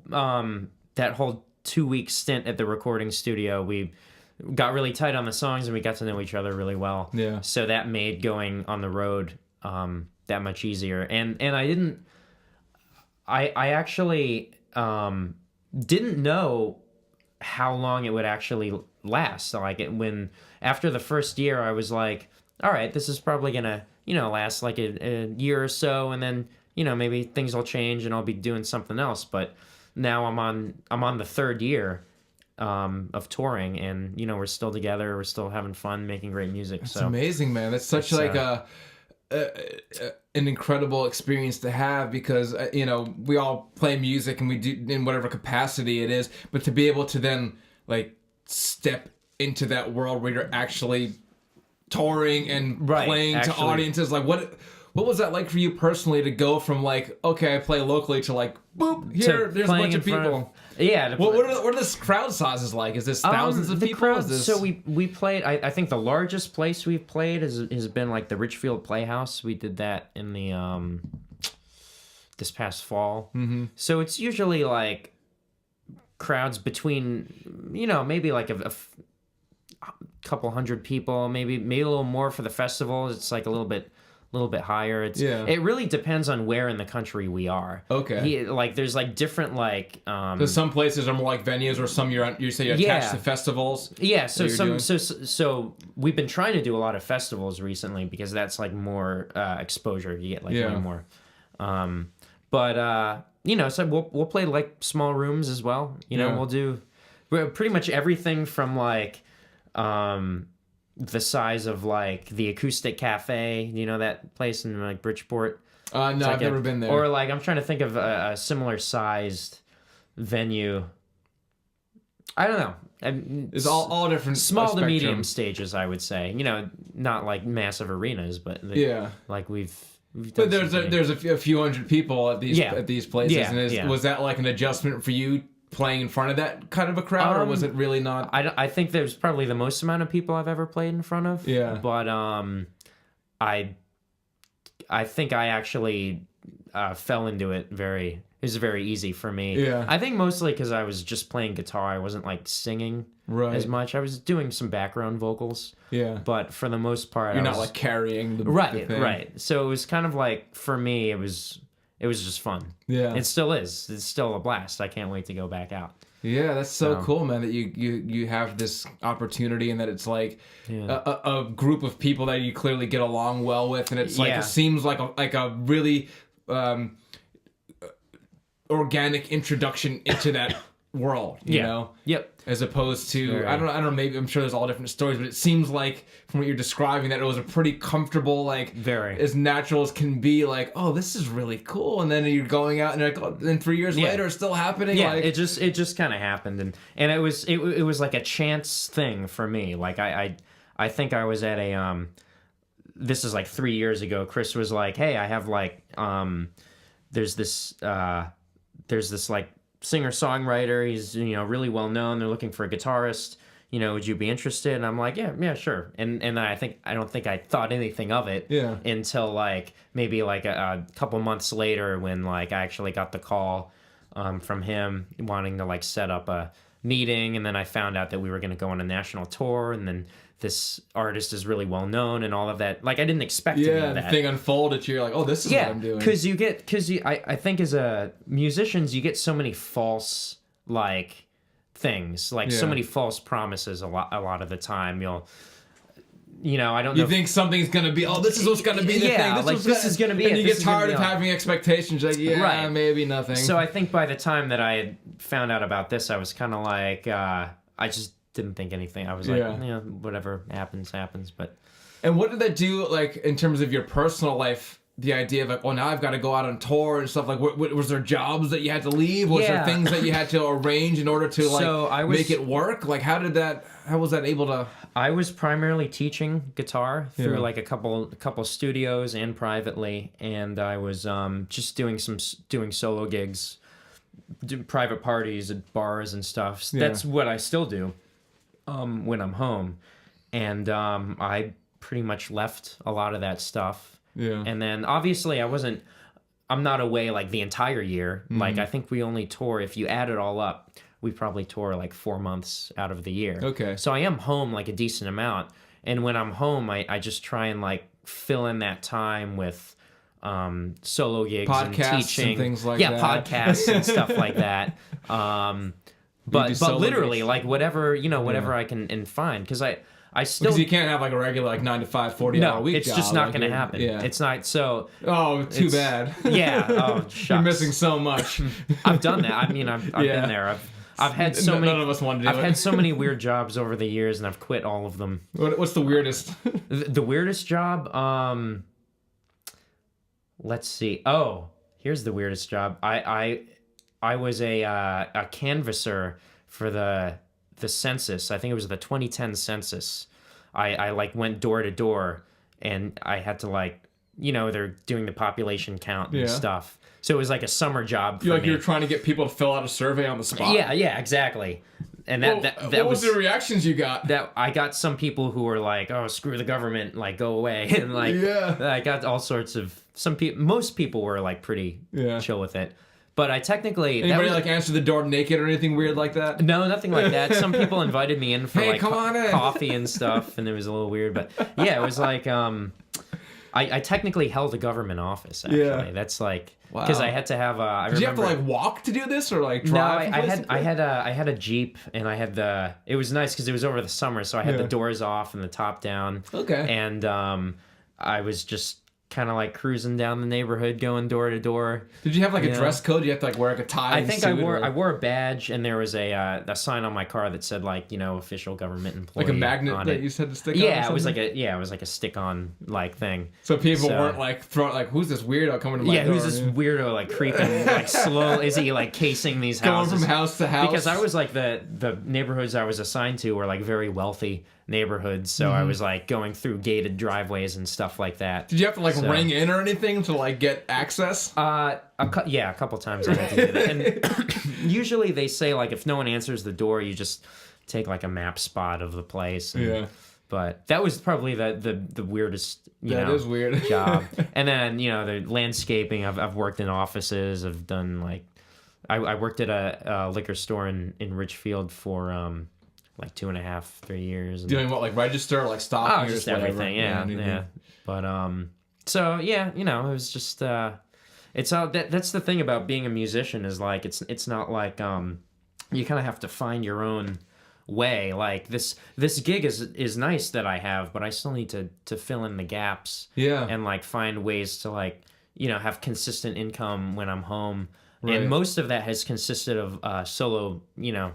2-week stint at the recording studio, we got really tight on the songs and we got to know each other really well. Yeah. So that made going on the road that much easier. And I actually didn't know how long it would actually last. So when after the first year, I was like, all right, this is probably gonna last like a year or so, and then maybe things will change and I'll be doing something else. But now I'm on the third year of touring, and we're still together, we're still having fun, making great music. It's amazing, man. That's such like an incredible experience to have, because we all play music and we do in whatever capacity it is, but to be able to then like step into that world where you're actually touring and playing to audiences, like what was that like for you personally, to go from like, okay, I play locally, to like, boop, there's a bunch of people. What are the crowd sizes like? Is this thousands of people? So we played, I think the largest place we've played has been like the Richfield Playhouse. We did that in the this past fall. Mm-hmm. So it's usually like crowds between maybe like a couple hundred people, maybe a little more for the festival. It's like a little bit higher. It really depends on where in the country we are. Okay. There's like different like. Because some places are more like venues, or some you say you're attached to festivals. Yeah. So we've been trying to do a lot of festivals recently, because that's like more exposure. You get like way more. So we'll play like small rooms as well. We'll do pretty much everything from like the size of like the Acoustic Cafe, that place in like Bridgeport. No, I've never been there. Or like I'm trying to think of a similar sized venue. I don't know. It's all different. Small to medium stages, I would say. Not like massive arenas, but like we've done. But there's a few hundred people at these places. Yeah, was that like an adjustment for you, playing in front of that kind of a crowd, or was it really not? I think there's probably the most amount of people I've ever played in front of. Yeah. But I think I actually fell into it very, very easy for me. Yeah. I think mostly because I was just playing guitar. I wasn't like singing as much. I was doing some background vocals. Yeah. But for the most part, You're not like carrying the right, thing. right. So it was kind of like, for me, it was just fun. Yeah. It still is. It's still a blast. I can't wait to go back out. Yeah, that's so cool, man, that you have this opportunity and that it's like a group of people that you clearly get along well with, and it's like it seems like a really organic introduction into that world, you know? Yep. As opposed to, I don't know, maybe I'm sure there's all different stories, but it seems like from what you're describing that it was a pretty comfortable, like, as natural as can be, like, oh, this is really cool. And then you're going out and you're like, oh, then 3 years later it's still happening. Yeah, like, it just kind of happened. And it was like a chance thing for me. Like I think I was at a, this is like 3 years ago. Chris was like, hey, I have like, there's this like singer-songwriter. He's, you know, really well known. They're looking for a guitarist. You know, would you be interested? And I'm like, yeah, sure. And I don't think I thought anything of it until like maybe like a couple months later when like I actually got the call from him wanting to like set up a meeting, and then I found out that we were going to go on a national tour, and then this artist is really well known and all of that. Like I didn't expect any of that. The thing unfolded. You're like, oh, this is what I'm doing. Because I think as a musicians you get so many false like things, like so many false promises a lot of the time. You know, I don't know. You think something's gonna be, oh, this is what's gonna be the thing. This is gonna be and it. you get tired of having expectations. Like, maybe nothing. So I think by the time that I had found out about this, I was kind of like, I just didn't think anything. I was like, whatever happens. But and what did that do, like, in terms of your personal life? The idea of like, oh, now I've got to go out on tour and stuff. Like, was there jobs that you had to leave? Was there things that you had to arrange in order to like make it work? Like, how was that able to? I was primarily teaching guitar through like a couple studios and privately, and I was just doing solo gigs, private parties at bars and stuff. That's what I still do when I'm home, and I pretty much left a lot of that stuff. Yeah. And then obviously I'm not away like the entire year. Mm-hmm. Like I think we only tour, if you add it all up, we probably tour like 4 months out of the year. Okay. So I am home like a decent amount. And when I'm home, I just try and like fill in that time with solo gigs podcasts and teaching. And things like that. Yeah, podcasts and stuff like that. But literally, like whatever I can find, because I still, because you can't have like a regular like 9 to 5 40-hour week it's job. just not like, going to happen. Yeah. It's not so. Oh, too bad. Yeah. Oh, shucks. You're missing so much. I've done that. I mean, I've been there. I've had so many. None of us want to do I've had so many weird jobs over the years, and I've quit all of them. What's the weirdest? The weirdest job. Let's see. Oh, here's the weirdest job. I was a canvasser for the census. I think it was the 2010 census. I like went door to door, and I had to like, they're doing the population count and stuff. So it was like a summer job for me. You were trying to get people to fill out a survey on the spot. Yeah, exactly. And that what was the reactions you got? That I got some people who were like, "Oh, screw the government, like go away," and like I got all sorts of most people were like pretty chill with it. But I technically... Anybody like answer the door naked or anything weird like that? No, nothing like that. Some people invited me in for like come on in. Coffee and stuff, and it was a little weird. But yeah, it was like... I technically held a government office, actually. Yeah. That's like... Because I had to have... Did you have to like walk to do this or like drive? No, I had a Jeep, and I had the... It was nice because it was over the summer, so I had the doors off and the top down. Okay. And I was just... kind of like cruising down the neighborhood, going door to door. Did you have like a dress code? You have to like wear like a tie? I think I wore a badge, and there was a sign on my car that said like official government employee. Like a magnet that you said to stick on. Yeah, it was like a stick on like thing. So people weren't like throwing like, who's this weirdo coming to my door? Yeah, who's this weirdo like creeping like slow? Is he like casing these houses? Going from house to house? Because I was like the neighborhoods I was assigned to were like very wealthy neighborhoods, so I was like going through gated driveways and stuff like that. Did you have to like ring in or anything to like get access? A couple times I had to do that. And usually they say like if no one answers the door, you just take like a map spot of the place. And, but that was probably the weirdest that is weird job. And then the landscaping. I've worked in offices. I've done like I worked at a liquor store in Richfield for like 2.5, 3 years. And, Doing what, like register, like stocking, just or whatever? everything. Yeah. But so yeah, you know, it was just it's all that's the thing about being a musician is like it's not like you kind of have to find your own way. Like this gig is nice that I have, but I still need to fill in the gaps. Yeah. And like find ways to like, you know, have consistent income when I'm home. Right. And most of that has consisted of solo, you know,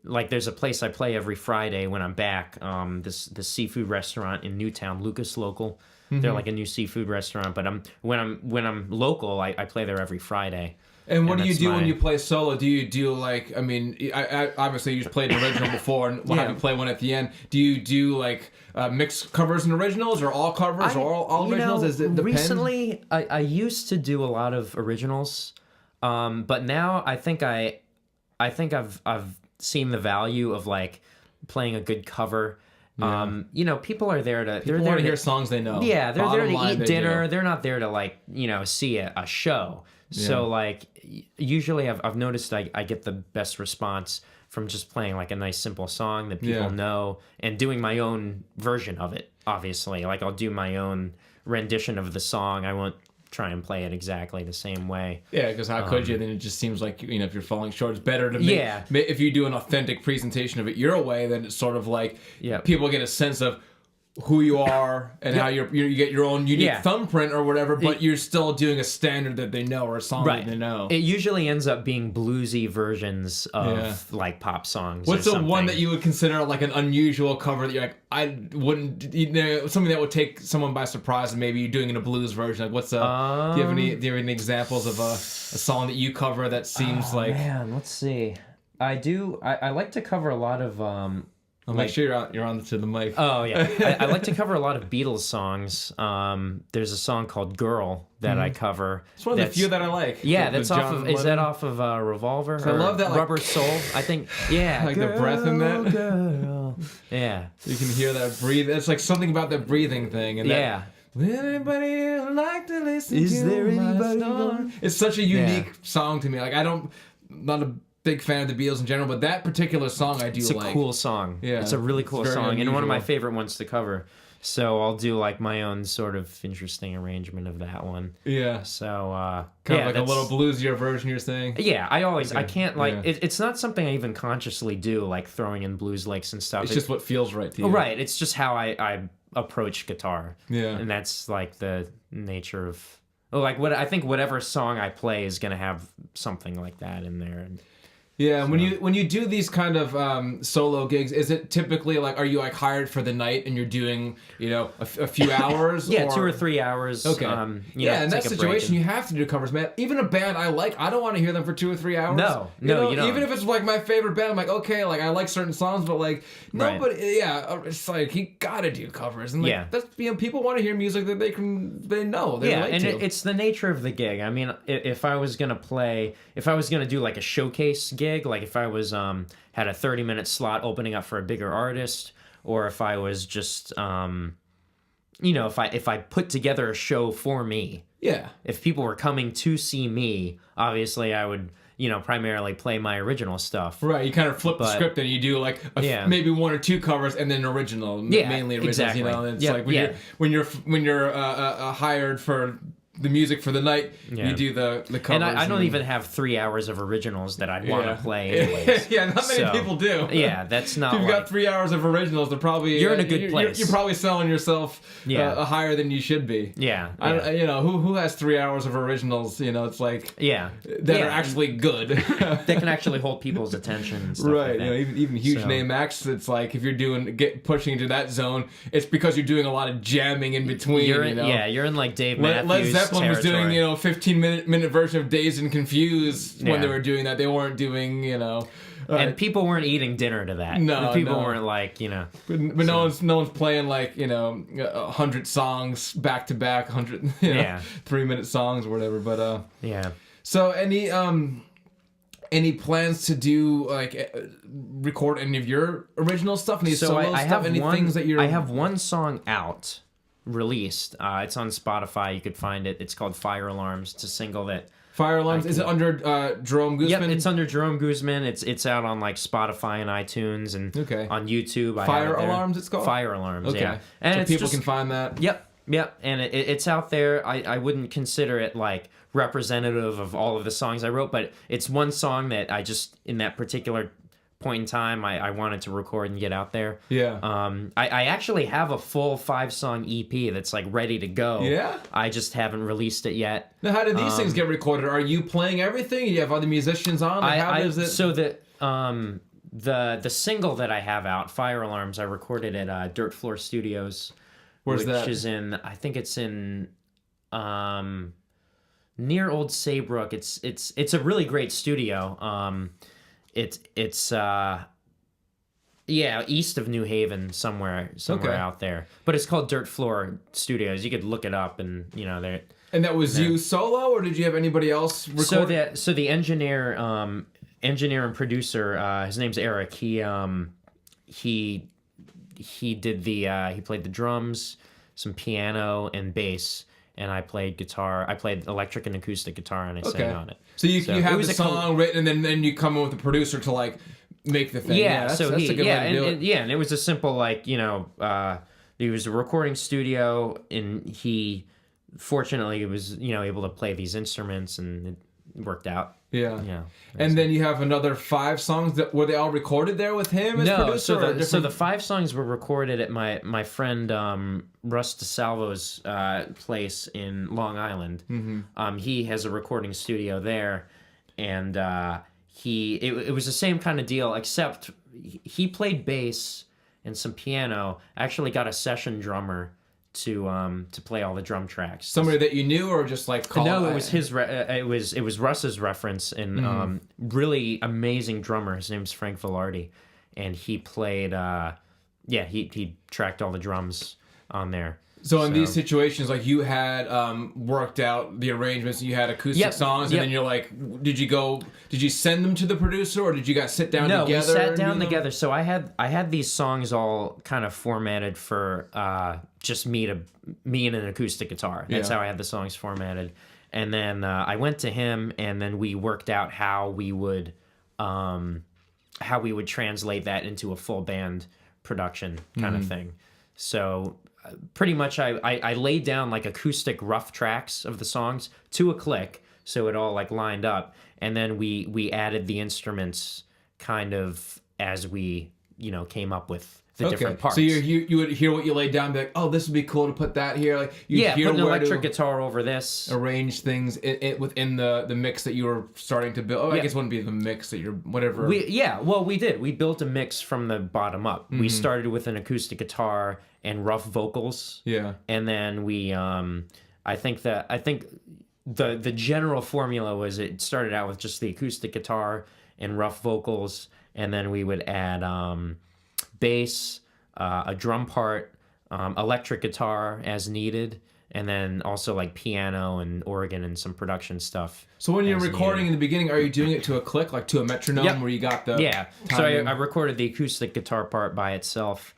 like there's a place I play every Friday when I'm back. This seafood restaurant in Newtown, Lucas Local. They're like a new seafood restaurant, but when I'm local, I play there every Friday. And what do you do when you play solo? Do you do like, I mean, I obviously you just played an original before, and we'll have you play one at the end. Do you do like mixed covers and originals, or all covers, or all originals? Does it depend? Recently, I used to do a lot of originals, but now I think I've seen the value of like playing a good cover. Yeah. You know, people are there to People want to hear songs they know. Yeah, they're there to eat dinner. Do. They're not there to like, you know, see a show. So like usually I've noticed I get the best response from just playing like a nice simple song that people know and doing my own version of it. Obviously, like I'll do my own rendition of the song. I won't try and play it exactly the same way. Yeah, because how could you? Then it just seems like, you know, if you're falling short, it's better to make, if you do an authentic presentation of it your way, then it's sort of like people get a sense of who you are and how you get your own unique thumbprint or whatever, but you're still doing a standard that they know or a song that they know. It usually ends up being bluesy versions of like pop songs. What's the one that you would consider like an unusual cover that you're like, I wouldn't, you know, something that would take someone by surprise and maybe you're doing in a blues version? Like what's do you have any examples of a song that you cover that seems like... Man, let's see. I do. I like to cover a lot of make sure you're on to the mic. Oh yeah, I like to cover a lot of Beatles songs. There's a song called "Girl" that I cover. It's one of the few that I like. Yeah, that's off of. Is that off of Revolver? I love that, like, Rubber Soul. I think. Yeah, like girl, the breath in that. Girl. Yeah, you can hear that breathe. It's like something about that breathing thing. And would anybody like to listen to my song? It's such a unique song to me. Like not a big fan of the Beatles in general, but that particular song I do like. It's a cool song. Yeah, it's a really cool song unusual. And one of my favorite ones to cover. So I'll do like my own sort of interesting arrangement of that one. Yeah. So kind of like a little bluesier version, you're saying? Yeah, I can't like it's not something I even consciously do, like throwing in blues licks and stuff. It's just what feels right to you. Right. It's just how I approach guitar. Yeah. And that's like the nature of I think whatever song I play is gonna have something like that in there. Yeah, and when you do these kind of solo gigs, is it typically like, are you like hired for the night and you're doing, you know, a few hours? Yeah, 2 or 3 hours. Okay. In that situation, you have to do covers, man. Even a band I like, I don't want to hear them for 2 or 3 hours. No, you know, you don't. Even if it's like my favorite band, I'm like, okay, like I like certain songs, but like nobody, it's like you gotta do covers, and like that's, you know, people want to hear music that they know. It's the nature of the gig. I mean, if I was gonna do like a showcase gig. Like if I was had a 30-minute slot opening up for a bigger artist, or if I was just you know, if I put together a show for me. Yeah. If people were coming to see me, obviously I would, you know, primarily play my original stuff. Right. You kind of flip the script and you do like maybe 1 or 2 covers and then original, mainly originals. Exactly. You know, and it's like when you're hired for the music for the night, you do the covers. And I don't even have 3 hours of originals that I'd want to play anyways. Not many people do. Yeah, that's not. If you've got 3 hours of originals, they're probably you're in a good place. You're probably selling yourself higher than you should be. Yeah, you know, who has 3 hours of originals? You know, it's like that are actually good. That can actually hold people's attention. And stuff right. Like that. You know, even huge name acts. It's like if you're pushing into that zone, it's because you're doing a lot of jamming in between. You're in like Dave Matthews. Zeppelin was doing, you know, 15-minute version of Dazed and Confused when they were doing that. They weren't doing, you know. And people weren't eating dinner to that. No, people weren't like, you know. But no one's playing like, you know, 100 songs back to back, 100 3-minute songs or whatever. But So any plans to do like record any of your original stuff? Any solo stuff? Things that you're? I have one song out. Released. It's on Spotify. You could find it. It's called Fire Alarms. It's a single that Fire Alarms. Is it under Jerome Goosman? Yep, it's under Jerome Goosman. It's out on like Spotify and iTunes and on YouTube. Fire Alarms, it's called? Fire Alarms, okay. yeah. And so it's people can find that? Yep, and it's out there. I wouldn't consider it like representative of all of the songs I wrote, but it's one song that I just, in that particular point in time, I wanted to record and get out there. Yeah. I actually have a full 5-song EP that's like ready to go. Yeah? I just haven't released it yet. Now, how do these things get recorded? Are you playing everything? Do you have other musicians on? Like, how does it... So the single that I have out, Fire Alarms, I recorded at Dirt Floor Studios. Where's that? Which is in, I think it's in near Old Saybrook. It's a really great studio. It's east of New Haven, somewhere out there. But it's called Dirt Floor Studios. You could look it up, and there. And that was you solo, or did you have anybody else record? So the engineer and producer, his name's Eric. He did he played the drums, some piano and bass. And I played guitar. I played electric and acoustic guitar, and I sang on it. So you have the song written, and then you come in with the producer to like make the thing. Yeah, that's a good way to do it. And it was a simple he was a recording studio, and he fortunately was able to play these instruments, and it worked out. Yeah. And then you have another 5 songs that were they all recorded there with him as producer? So the 5 songs were recorded at my friend Russ DeSalvo's place in Long Island. Mm-hmm. He has a recording studio there, and it was the same kind of deal, except he played bass and some piano. Actually got a session drummer to play all the drum tracks. Somebody that you knew, or just like call? No, it was his. It was Russ's reference, and really amazing drummer. His name's Frank Velarde, and he played. He tracked all the drums on there. So in these situations, like you had worked out the arrangements, you had acoustic songs, and then you're like, did you send them to the producer, or did you guys sit down together? No, we sat down together. So I had these songs all kind of formatted for just me and an acoustic guitar. That's how I had the songs formatted. And then I went to him, and then we worked out how we would translate that into a full band production kind of thing. So pretty much I laid down like acoustic rough tracks of the songs to a click, so it all like lined up, and then we added the instruments kind of as we came up with the different parts. So you would hear what you laid down, and be like, oh, this would be cool to put that here. Like hear put an electric guitar over this. Arrange things within the mix that you were starting to build. I guess it wouldn't be the mix that you're whatever. We did. We built a mix from the bottom up. Mm-hmm. We started with an acoustic guitar and rough vocals. Yeah. And then we I think the general formula was it started out with just the acoustic guitar and rough vocals, and then we would add bass, a drum part, electric guitar as needed, and then also like piano and organ and some production stuff. So when you're recording in the beginning, are you doing it to a click, like to a metronome where you got the So I recorded the acoustic guitar part by itself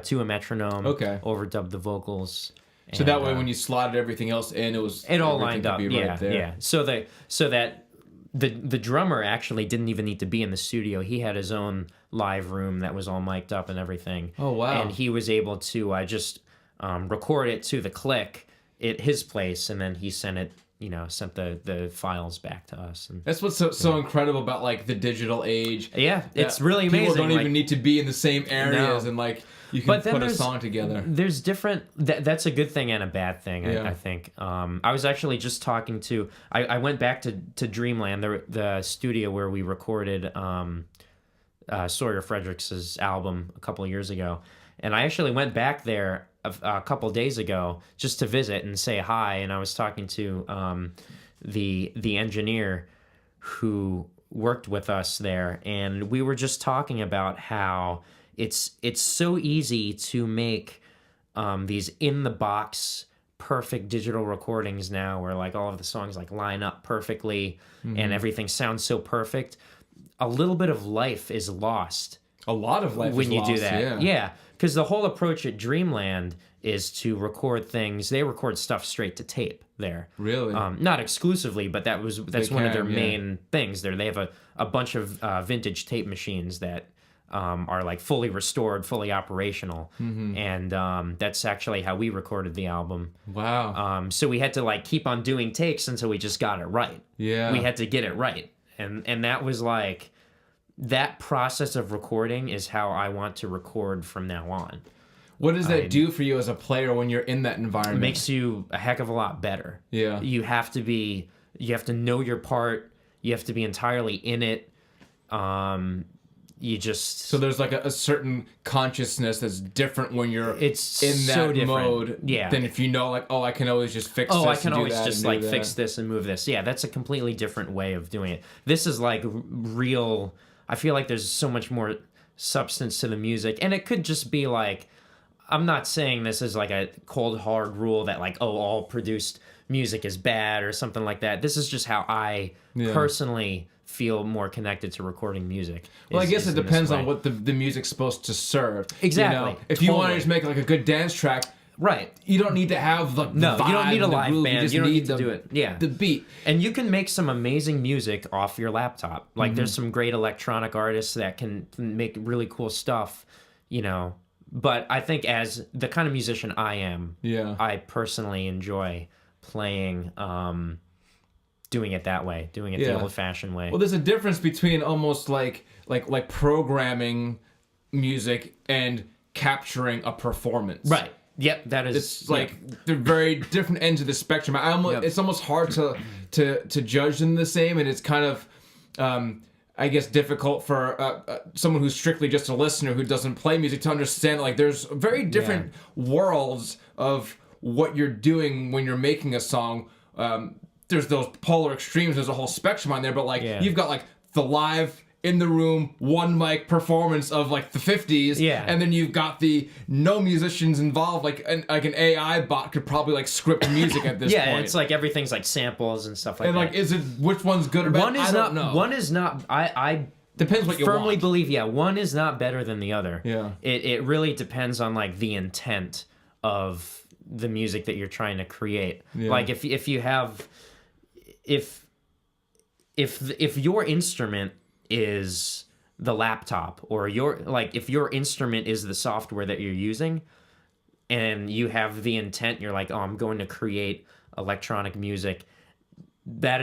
to a metronome, overdubbed the vocals. So that way when you slotted everything else in, it all lined up. Yeah. So that the drummer actually didn't even need to be in the studio. He had his own live room that was all mic'd up and everything. Oh, wow. And he was able to just record it to the click at his place, and then he sent the files back to us. And that's what's so incredible about like the digital age. Yeah, it's really amazing. People don't even need to be in the same areas, and like you can put a song together. There's different. That's a good thing and a bad thing. I think. I was actually just talking to. I went back to Dreamland, the studio where we recorded Sawyer Fredericks' album a couple of years ago, and I actually went back there a couple days ago just to visit and say hi. And I was talking to the engineer who worked with us there, and we were just talking about how it's so easy to make these in the box perfect digital recordings now, where like all of the songs like line up perfectly and everything sounds so perfect. A little bit of life is lost A lot of life when is you lost, do that. Yeah, because the whole approach at Dreamland is to record things. They record stuff straight to tape there. Really? Not exclusively, but that's one of their yeah. main things. They have a bunch of vintage tape machines that are like fully restored, fully operational, and that's actually how we recorded the album. Wow. So we had to like keep on doing takes until we just got it right. Yeah. We had to get it right, and that was like that process of recording is how I want to record from now on. What does that do for you as a player when you're in that environment? It makes you a heck of a lot better. Yeah. You have to know your part. You have to be entirely in it. So there's like a certain consciousness that's different when you're it's in so that mode than if you know, like, oh, I can always just fix this. I can and do always that just and like do that. fix this and move this. Yeah, that's a completely different way of doing it. This is like real. I feel like there's so much more substance to the music, and it could just be like, I'm not saying this is like a cold hard rule that like, oh, all produced music is bad or something like that. This is just how I personally feel more connected to recording music. Well, I guess it depends on what the music's supposed to serve. Exactly. You know, if you want to just make like a good dance track, right? You don't need to have the you don't need a live groove. band. You don't need to do it. Yeah, the beat. And you can make some amazing music off your laptop. Like there's some great electronic artists that can make really cool stuff. You know, but I think as the kind of musician I am, I personally enjoy playing. Doing it that way, doing it the old-fashioned way. Well, there's a difference between almost like programming music and capturing a performance. Right. Yep. That is. It's like they're very different ends of the spectrum. It's almost hard to judge them the same, and it's kind of, I guess, difficult for someone who's strictly just a listener who doesn't play music to understand. Like, there's very different worlds of what you're doing when you're making a song. There's those polar extremes. There's a whole spectrum on there, but like you've got like the live in the room one mic performance of like the 50s, and then you've got the no musicians involved. Like an AI bot could probably like script music at this point. Yeah, it's like everything's like samples and stuff like that. And like, is it which one's good or bad? I don't know. One is not. I depends what you firmly want. believe. Yeah, one is not better than the other. Yeah, it really depends on like the intent of the music that you're trying to create. Yeah. Like if you have. If your instrument is the laptop, or if your instrument is the software that you're using, and you have the intent, you're like, oh, I'm going to create electronic music, that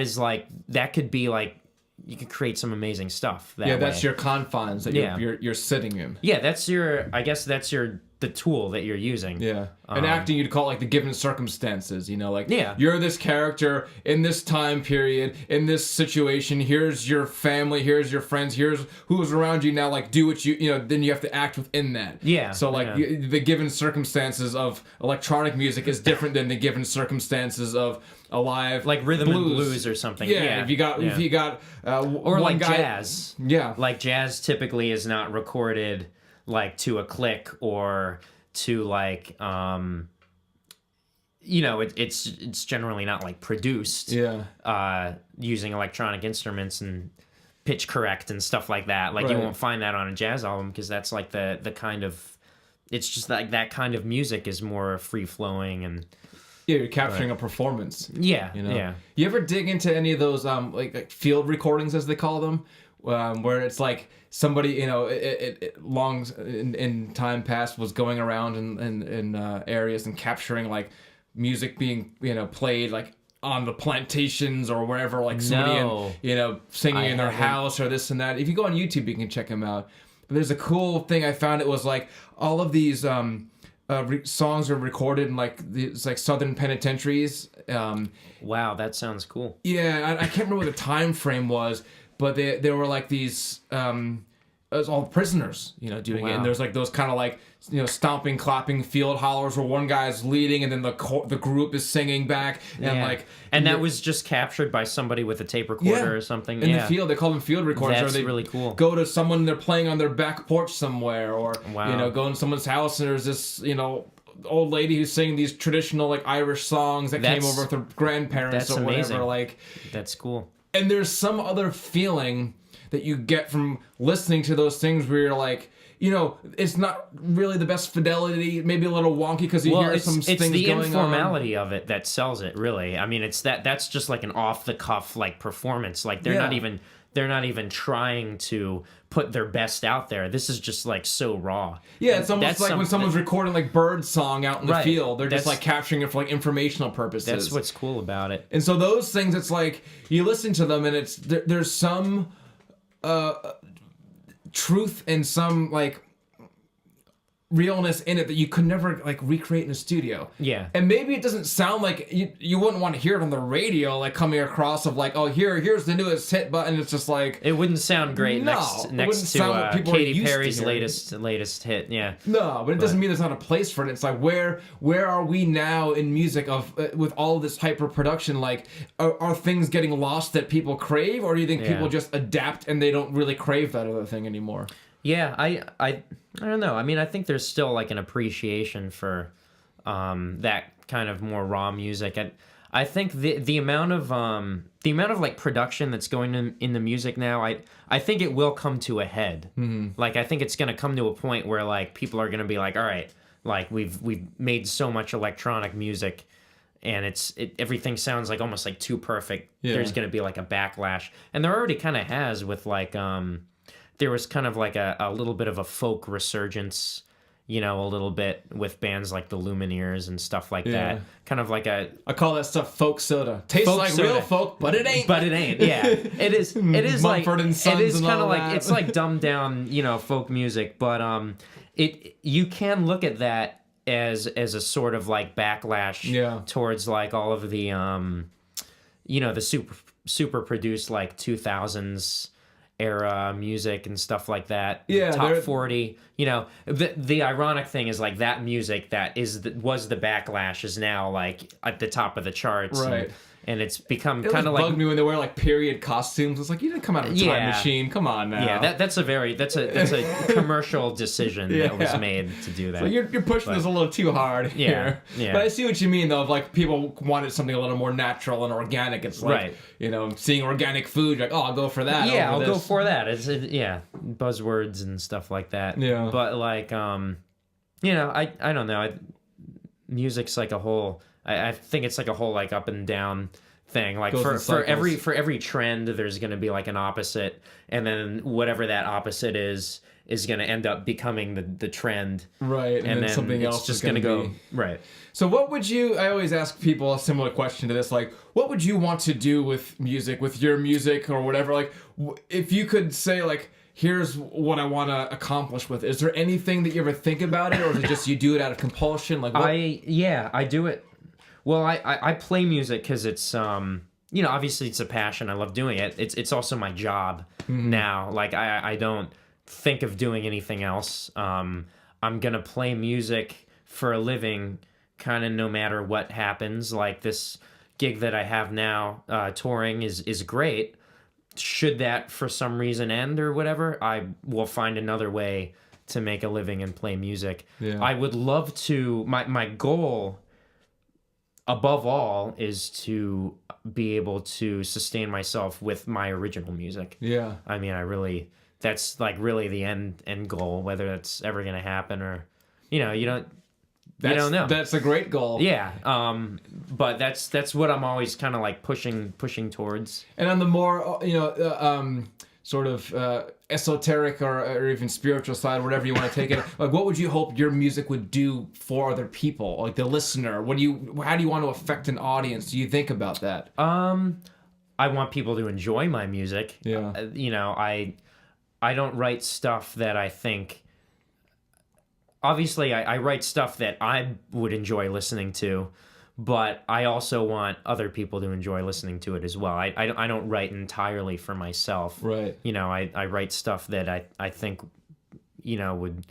could be like, you could create some amazing stuff that way. That's your confines that you're sitting in. Yeah, that's the tool that you're using. Yeah. And acting, you'd call it like the given circumstances, you know, like you're this character in this time period, in this situation, here's your family, here's your friends, here's who's around you now, like do what then you have to act within that. Yeah. So like the given circumstances of electronic music is different than the given circumstances of a live like rhythm and blues or something. Yeah. If you got or like guy, jazz. Yeah. Like jazz typically is not recorded like to a click or to like it's generally not like produced using electronic instruments and pitch correct and stuff like that. Like you won't find that on a jazz album, because that's like the kind of, it's just like that kind of music is more free flowing and you're capturing a performance. Yeah. You ever dig into any of those like field recordings, as they call them? Where it's like somebody, it long in time past was going around in areas and capturing like music being, played like on the plantations or wherever, like somebody singing in their house or this and that. If you go on YouTube, you can check them out. But there's a cool thing I found. It was like all of these songs are recorded in like these like southern penitentiaries. Wow, that sounds cool. Yeah, I can't remember what the time frame was. But they were like these, it was all prisoners, doing it. And there's like those kind of like, stomping, clapping field hollers where one guy's leading and then the group is singing back. And that was just captured by somebody with a tape recorder or something. In the field. They call them field recorders. That's or they really cool. Go to someone, they're playing on their back porch somewhere. Or, go in someone's house and there's this, old lady who's singing these traditional like Irish songs that came over with her grandparents or whatever. Amazing. Like, that's cool. And there's some other feeling that you get from listening to those things where you're like, you know, it's not really the best fidelity, maybe a little wonky because you hear some things going on. It's the informality of it that sells it, really. I mean, that's just like an off the cuff like performance. Like they're not even trying to put their best out there. This is just like so raw. Yeah, it's almost like when someone's recording like bird song out in the field. They're just like capturing it for like informational purposes. That's what's cool about it. And so those things, it's like you listen to them and it's there's some truth and some like realness in it that you could never like recreate in a studio. Yeah. And maybe it doesn't sound like you wouldn't want to hear it on the radio, like coming across of like, oh, here's the newest hit button. It's just like it wouldn't sound great next to Katy Perry's latest hit. Yeah. No, but it doesn't mean there's not a place for it. It's like where are we now in music of with all this hyper production? Like are things getting lost that people crave, or do you think people just adapt and they don't really crave that other thing anymore? Yeah, I don't know. I mean, I think there's still like an appreciation for that kind of more raw music. I think the amount of like production that's going in the music now, I think it will come to a head. Mm-hmm. Like I think it's going to come to a point where like people are going to be like, all right, like we've made so much electronic music and everything sounds like almost like too perfect. Yeah. There's going to be like a backlash, and there already kind of has with like there was kind of like a little bit of a folk resurgence, you know, a little bit with bands like the Lumineers and stuff like that. Kind of like I call that stuff folk soda. Tastes folk like soda. Real folk, but it ain't. But it ain't. Yeah, it is. It is Mumford like and Sons it is kind of like that. It's like dumbed down, you know, folk music. But you can look at that as a sort of like backlash towards like all of the you know, the super produced like 2000s era music and stuff like that. Yeah, top 40. You know, the ironic thing is like that music that was the backlash is now like at the top of the charts. Right. And it's become kind of like bugged me when they wear like period costumes. It's like you didn't come out of a time machine. Come on now. Yeah, that's a commercial decision that was made to do that. So you're pushing this a little too hard here. Yeah. But I see what you mean though. Of like people wanted something a little more natural and organic. It's like you know, seeing organic food. You're like, oh, I'll go for that. Yeah, I'll go for that. It's buzzwords and stuff like that. Yeah. But like you know, I don't know. Music's like a whole. I think it's like a whole like up and down thing. Like for every trend, there's going to be like an opposite, and then whatever that opposite is going to end up becoming the trend. Right, and then something else is just going to go right. So what would you? I always ask people a similar question to this. Like, what would you want to do with music, with your music or whatever? Like, if you could say like, here's what I want to accomplish with it. Is there anything that you ever think about it, or is it just you do it out of compulsion? Like, I do it. Well, I play music because it's you know, obviously it's a passion. I love doing it. It's also my job now. Like I don't think of doing anything else. I'm gonna play music for a living, kind of no matter what happens. Like this gig that I have now, touring is great. Should that for some reason end or whatever, I will find another way to make a living and play music. Yeah. I would love to. My goal, above all, is to be able to sustain myself with my original music. Yeah. I mean, that's like really the end goal, whether that's ever going to happen or, you know, you don't know. That's a great goal. Yeah. But that's what I'm always kind of like pushing towards. And on the more, you know, sort of esoteric or even spiritual side, whatever you want to take it, like what would you hope your music would do for other people, like the listener? How do you want to affect an audience? Do you think about that? I want people to enjoy my music. Yeah. You know, I don't write stuff that I think. Obviously, I write stuff that I would enjoy listening to, but I also want other people to enjoy listening to it as well. I don't write entirely for myself. Right. You know, I write stuff that I think, you know, would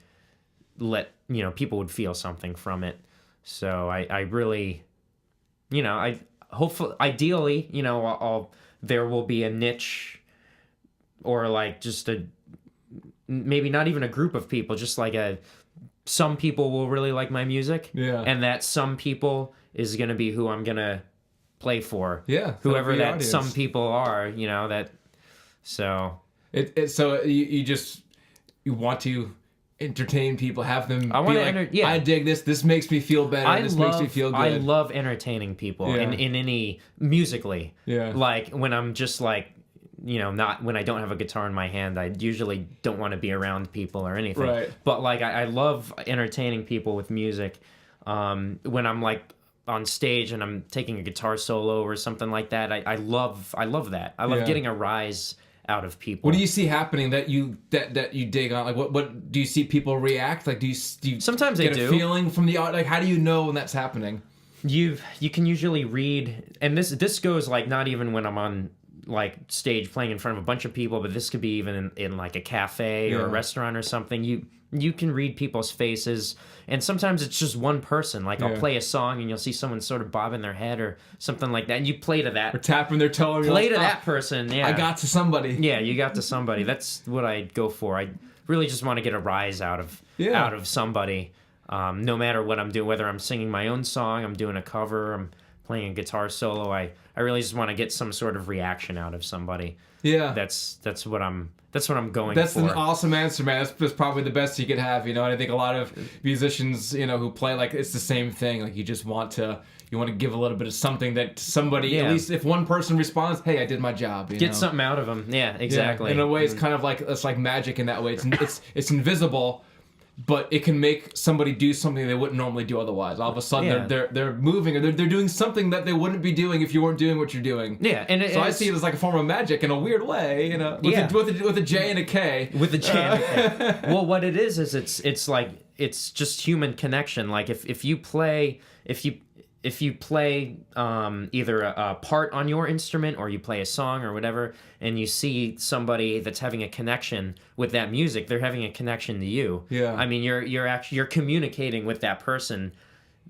let, you know, people would feel something from it. So I really, you know, I hopefully, ideally, you know, there will be a niche or like just maybe not even a group of people, just like some people will really like my music. Yeah. And that some people is going to be who I'm going to play for. Yeah. Whoever that some people are, you know, that, so. So you want to entertain people, have them I be want like, to I dig this. This makes me feel better. This makes me feel good. I love entertaining people in any musically. Yeah. Like when I'm just like, not when I don't have a guitar in my hand, I usually don't want to be around people or anything. Right. But like I love entertaining people with music. When I'm like on stage and I'm taking a guitar solo or something like that, I love that. I love getting a rise out of people. What do you see happening that you dig on? Like what do you see people react? Like do you sometimes get they a do. feeling from the like how do you know when that's happening? You can usually read, and this goes like not even when I'm on like stage playing in front of a bunch of people, but this could be even in like a cafe or a restaurant or something. You can read people's faces, and sometimes it's just one person. Like I'll play a song and you'll see someone sort of bobbing their head or something like that, and you play to that. Or tapping their toe. And Play to that person. Yeah, I got to somebody. Yeah, you got to somebody. That's what I go for. I really just want to get a rise out of somebody, no matter what I'm doing. Whether I'm singing my own song, I'm doing a cover, I'm playing a guitar solo. I really just want to get some sort of reaction out of somebody. Yeah, that's what I'm going for. That's an awesome answer, man. That's probably the best you could have, And I think a lot of musicians, who play, like, it's the same thing. Like, you just want to give a little bit of something that somebody, at least if one person responds, hey, I did my job. Get something out of them. Yeah, exactly. Yeah. In a way, it's kind of like, it's like magic in that way. It's invisible, but it can make somebody do something they wouldn't normally do otherwise. All of a sudden, they're moving, or they're doing something that they wouldn't be doing if you weren't doing what you're doing. Yeah, and so I see it as like a form of magic in a weird way, with a J and a K. With a J and a K. Well, what it is it's like it's just human connection. Like if you play either a part on your instrument or you play a song or whatever, and you see somebody that's having a connection with that music, they're having a connection to you. Yeah. I mean, you're communicating with that person,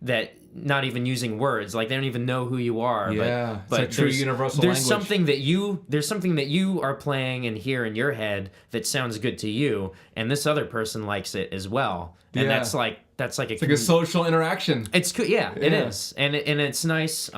that not even using words, like they don't even know who you are. Yeah. But it's a true universal there's language. There's something that you are playing and hear in your head that sounds good to you, and this other person likes it as well. And that's like a social interaction. It's cool. Yeah, it is, and it's nice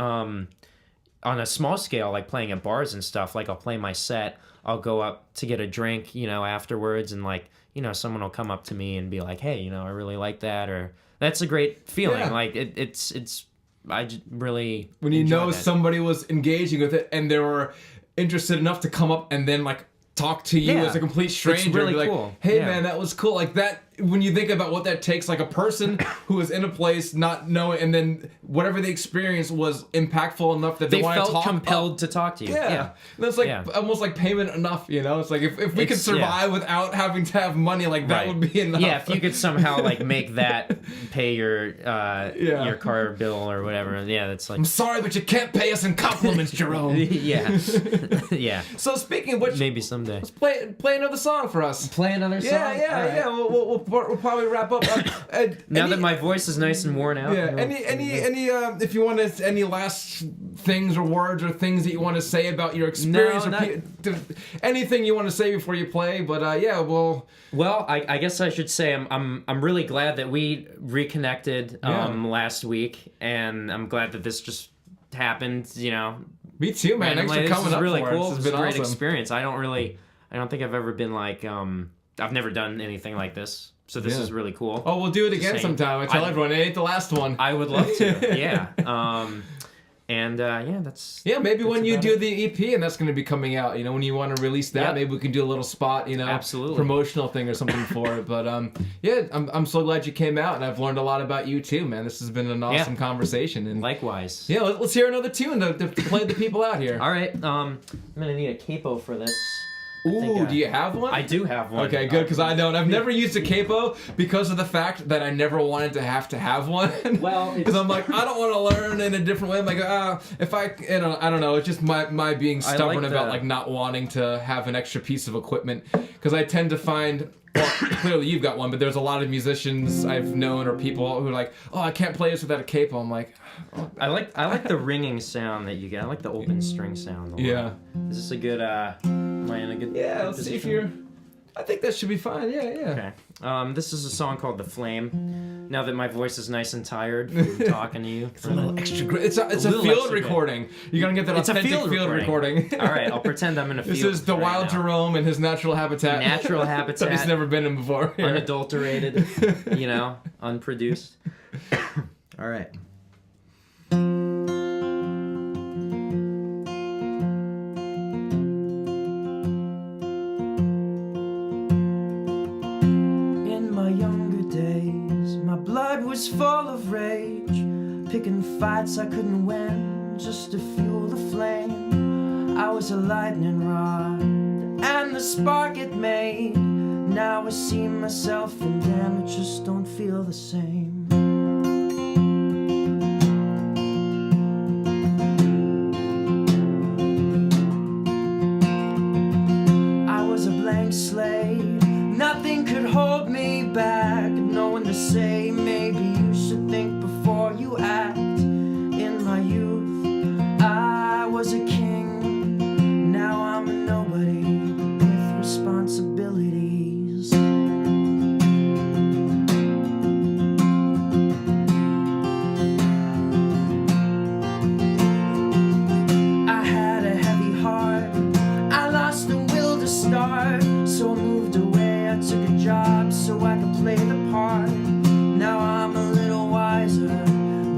on a small scale, like playing at bars and stuff. Like I'll play my set, I'll go up to get a drink, afterwards, and like someone will come up to me and be like, hey, I really like that, or that's a great feeling. Yeah. Like it's I really when somebody was engaging with it and they were interested enough to come up and then like talk to you as a complete stranger. It's really and be like, cool. Hey man, that was cool. Like that, when you think about what that takes, like a person who is in a place not knowing, and then whatever they experienced was impactful enough that they want to talk. They felt compelled to talk to you. Yeah. That's like almost like payment enough, It's like if we could survive without having to have money, like that would be enough. Yeah, if you could somehow like make that pay your car bill or whatever. Yeah, that's like, I'm sorry, but you can't pay us in compliments, Jerome. Yeah. So speaking of which, maybe someday. Let's play another song for us. Play another song? Yeah. We'll probably wrap up. Now that my voice is nice and worn out. Yeah. Any if you want to, any last things or words or things that you want to say about your experience, anything you want to say before you play. But Well, I guess I should say I'm really glad that we reconnected last week, and I'm glad that this just happened. Me too, man. Thanks for coming up. Really cool. It's been a great awesome experience. I don't think I've ever been like I've never done anything like this, so this is really cool. Oh, we'll do it again sometime. I tell everyone it ain't the last one. I would love to. Yeah. That's maybe when you do the EP and that's going to be coming out, when you want to release that, maybe we can do a little spot, absolutely promotional thing or something for it. But I'm so glad you came out, and I've learned a lot about you too, man. This has been an awesome conversation. And likewise. Yeah, let's hear another tune to play the people out here. All right, I'm gonna need a capo for this. Ooh, do you have one? I do have one. Okay, good, because I don't. I've never used a capo because of the fact that I never wanted to have one. Well, because I'm like, I don't want to learn in a different way. I'm like, if I don't know. It's just my being stubborn about like not wanting to have an extra piece of equipment, because I tend to find. Well, clearly you've got one, but there's a lot of musicians I've known or people who are like, oh, I can't play this without a capo. I'm like, I like the ringing sound that you get. I like the open string sound. Yeah. Is this a good? Am I in a good? Yeah. Let's see if you're. I think that should be fine. Yeah. Okay. This is a song called "The Flame." Now that my voice is nice and tired from talking to you, It's a little extra. It's a field recording. You're gonna get that authentic field recording. All right, I'll pretend I'm in a field. This is the wild Jerome in his natural habitat. Natural habitat. That he's never been in before. Here. Unadulterated. Unproduced. All right. Was full of rage, picking fights I couldn't win just to fuel the flame. I was a lightning rod and the spark it made. Now I see myself and damn, it just don't feel the same. I was a blank slate, nothing could hold me back. No one to say maybe you should think before you act. In my youth, I was a king. Now I'm a nobody with responsibilities. I had a heavy heart. I lost the will to start. So I moved away. I took a job so I could play the part. Now I'm a little wiser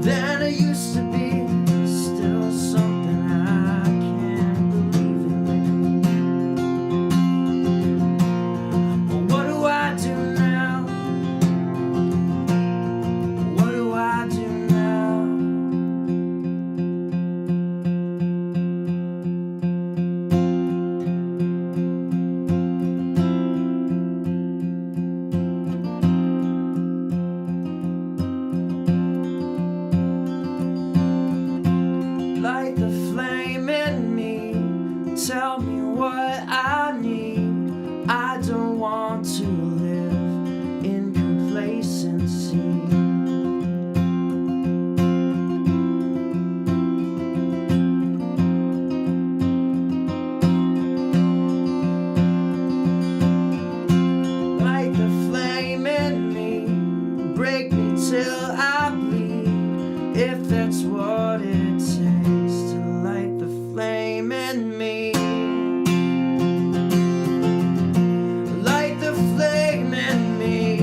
than I used to be. Still something I can't believe in. Well, what do I do now? What do I do now? Light the flame in me, tell me what I need. I don't want to live in complacency. Light the flame in me, break me till I bleed, if that's what it takes to light the flame in me. Light the flame in me.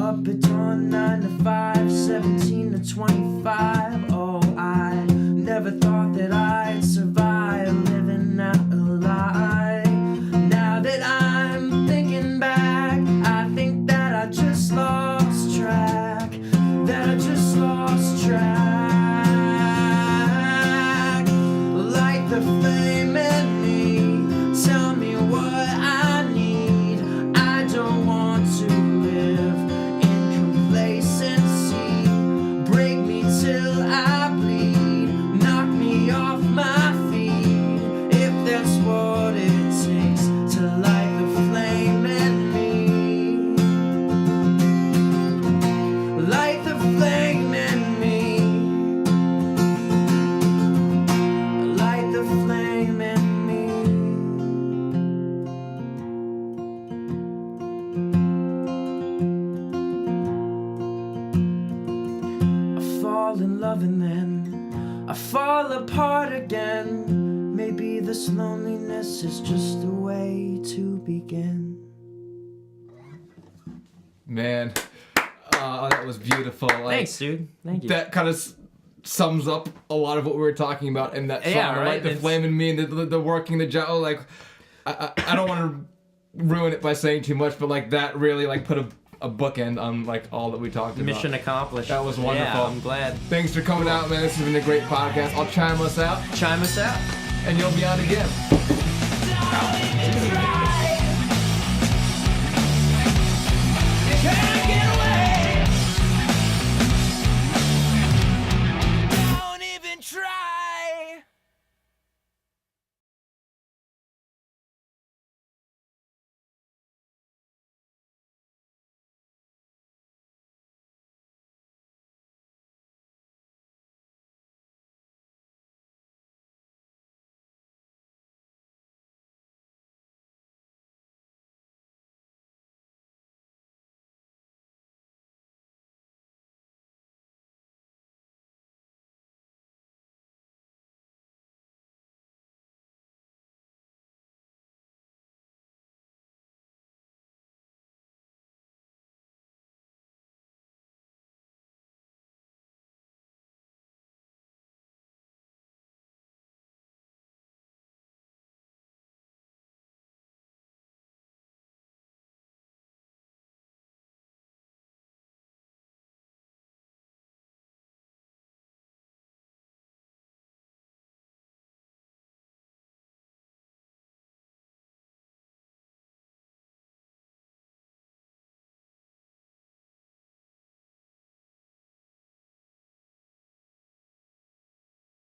Up at dawn, 9 to 5, 17 to 25. Oh, I never thought that I'd survive living out a lie. Now that I'm thinking back, I think that I just lost track. That I just lost track. Light the flame in me, tell me what I need. I don't want to live in complacency. Break me till I bleed, knock me off my feet, if that's what it takes to light the flame in me. Light the flame in me. Light the flame in me. I fall in love and then I fall apart again. Maybe this loneliness is just a way to begin. Man, that was beautiful. Like, Thanks, dude. Thank you. That kind of sums up a lot of what we were talking about in that song. Yeah, right? Like the flame in me and the working the job. Like, I don't want to ruin it by saying too much, but like that really like put a bookend on like all that we talked about. Mission accomplished. That was wonderful. Yeah, I'm glad. Thanks for coming out, man. This has been a great podcast. I'll chime us out, Chime us out. and you'll be on again.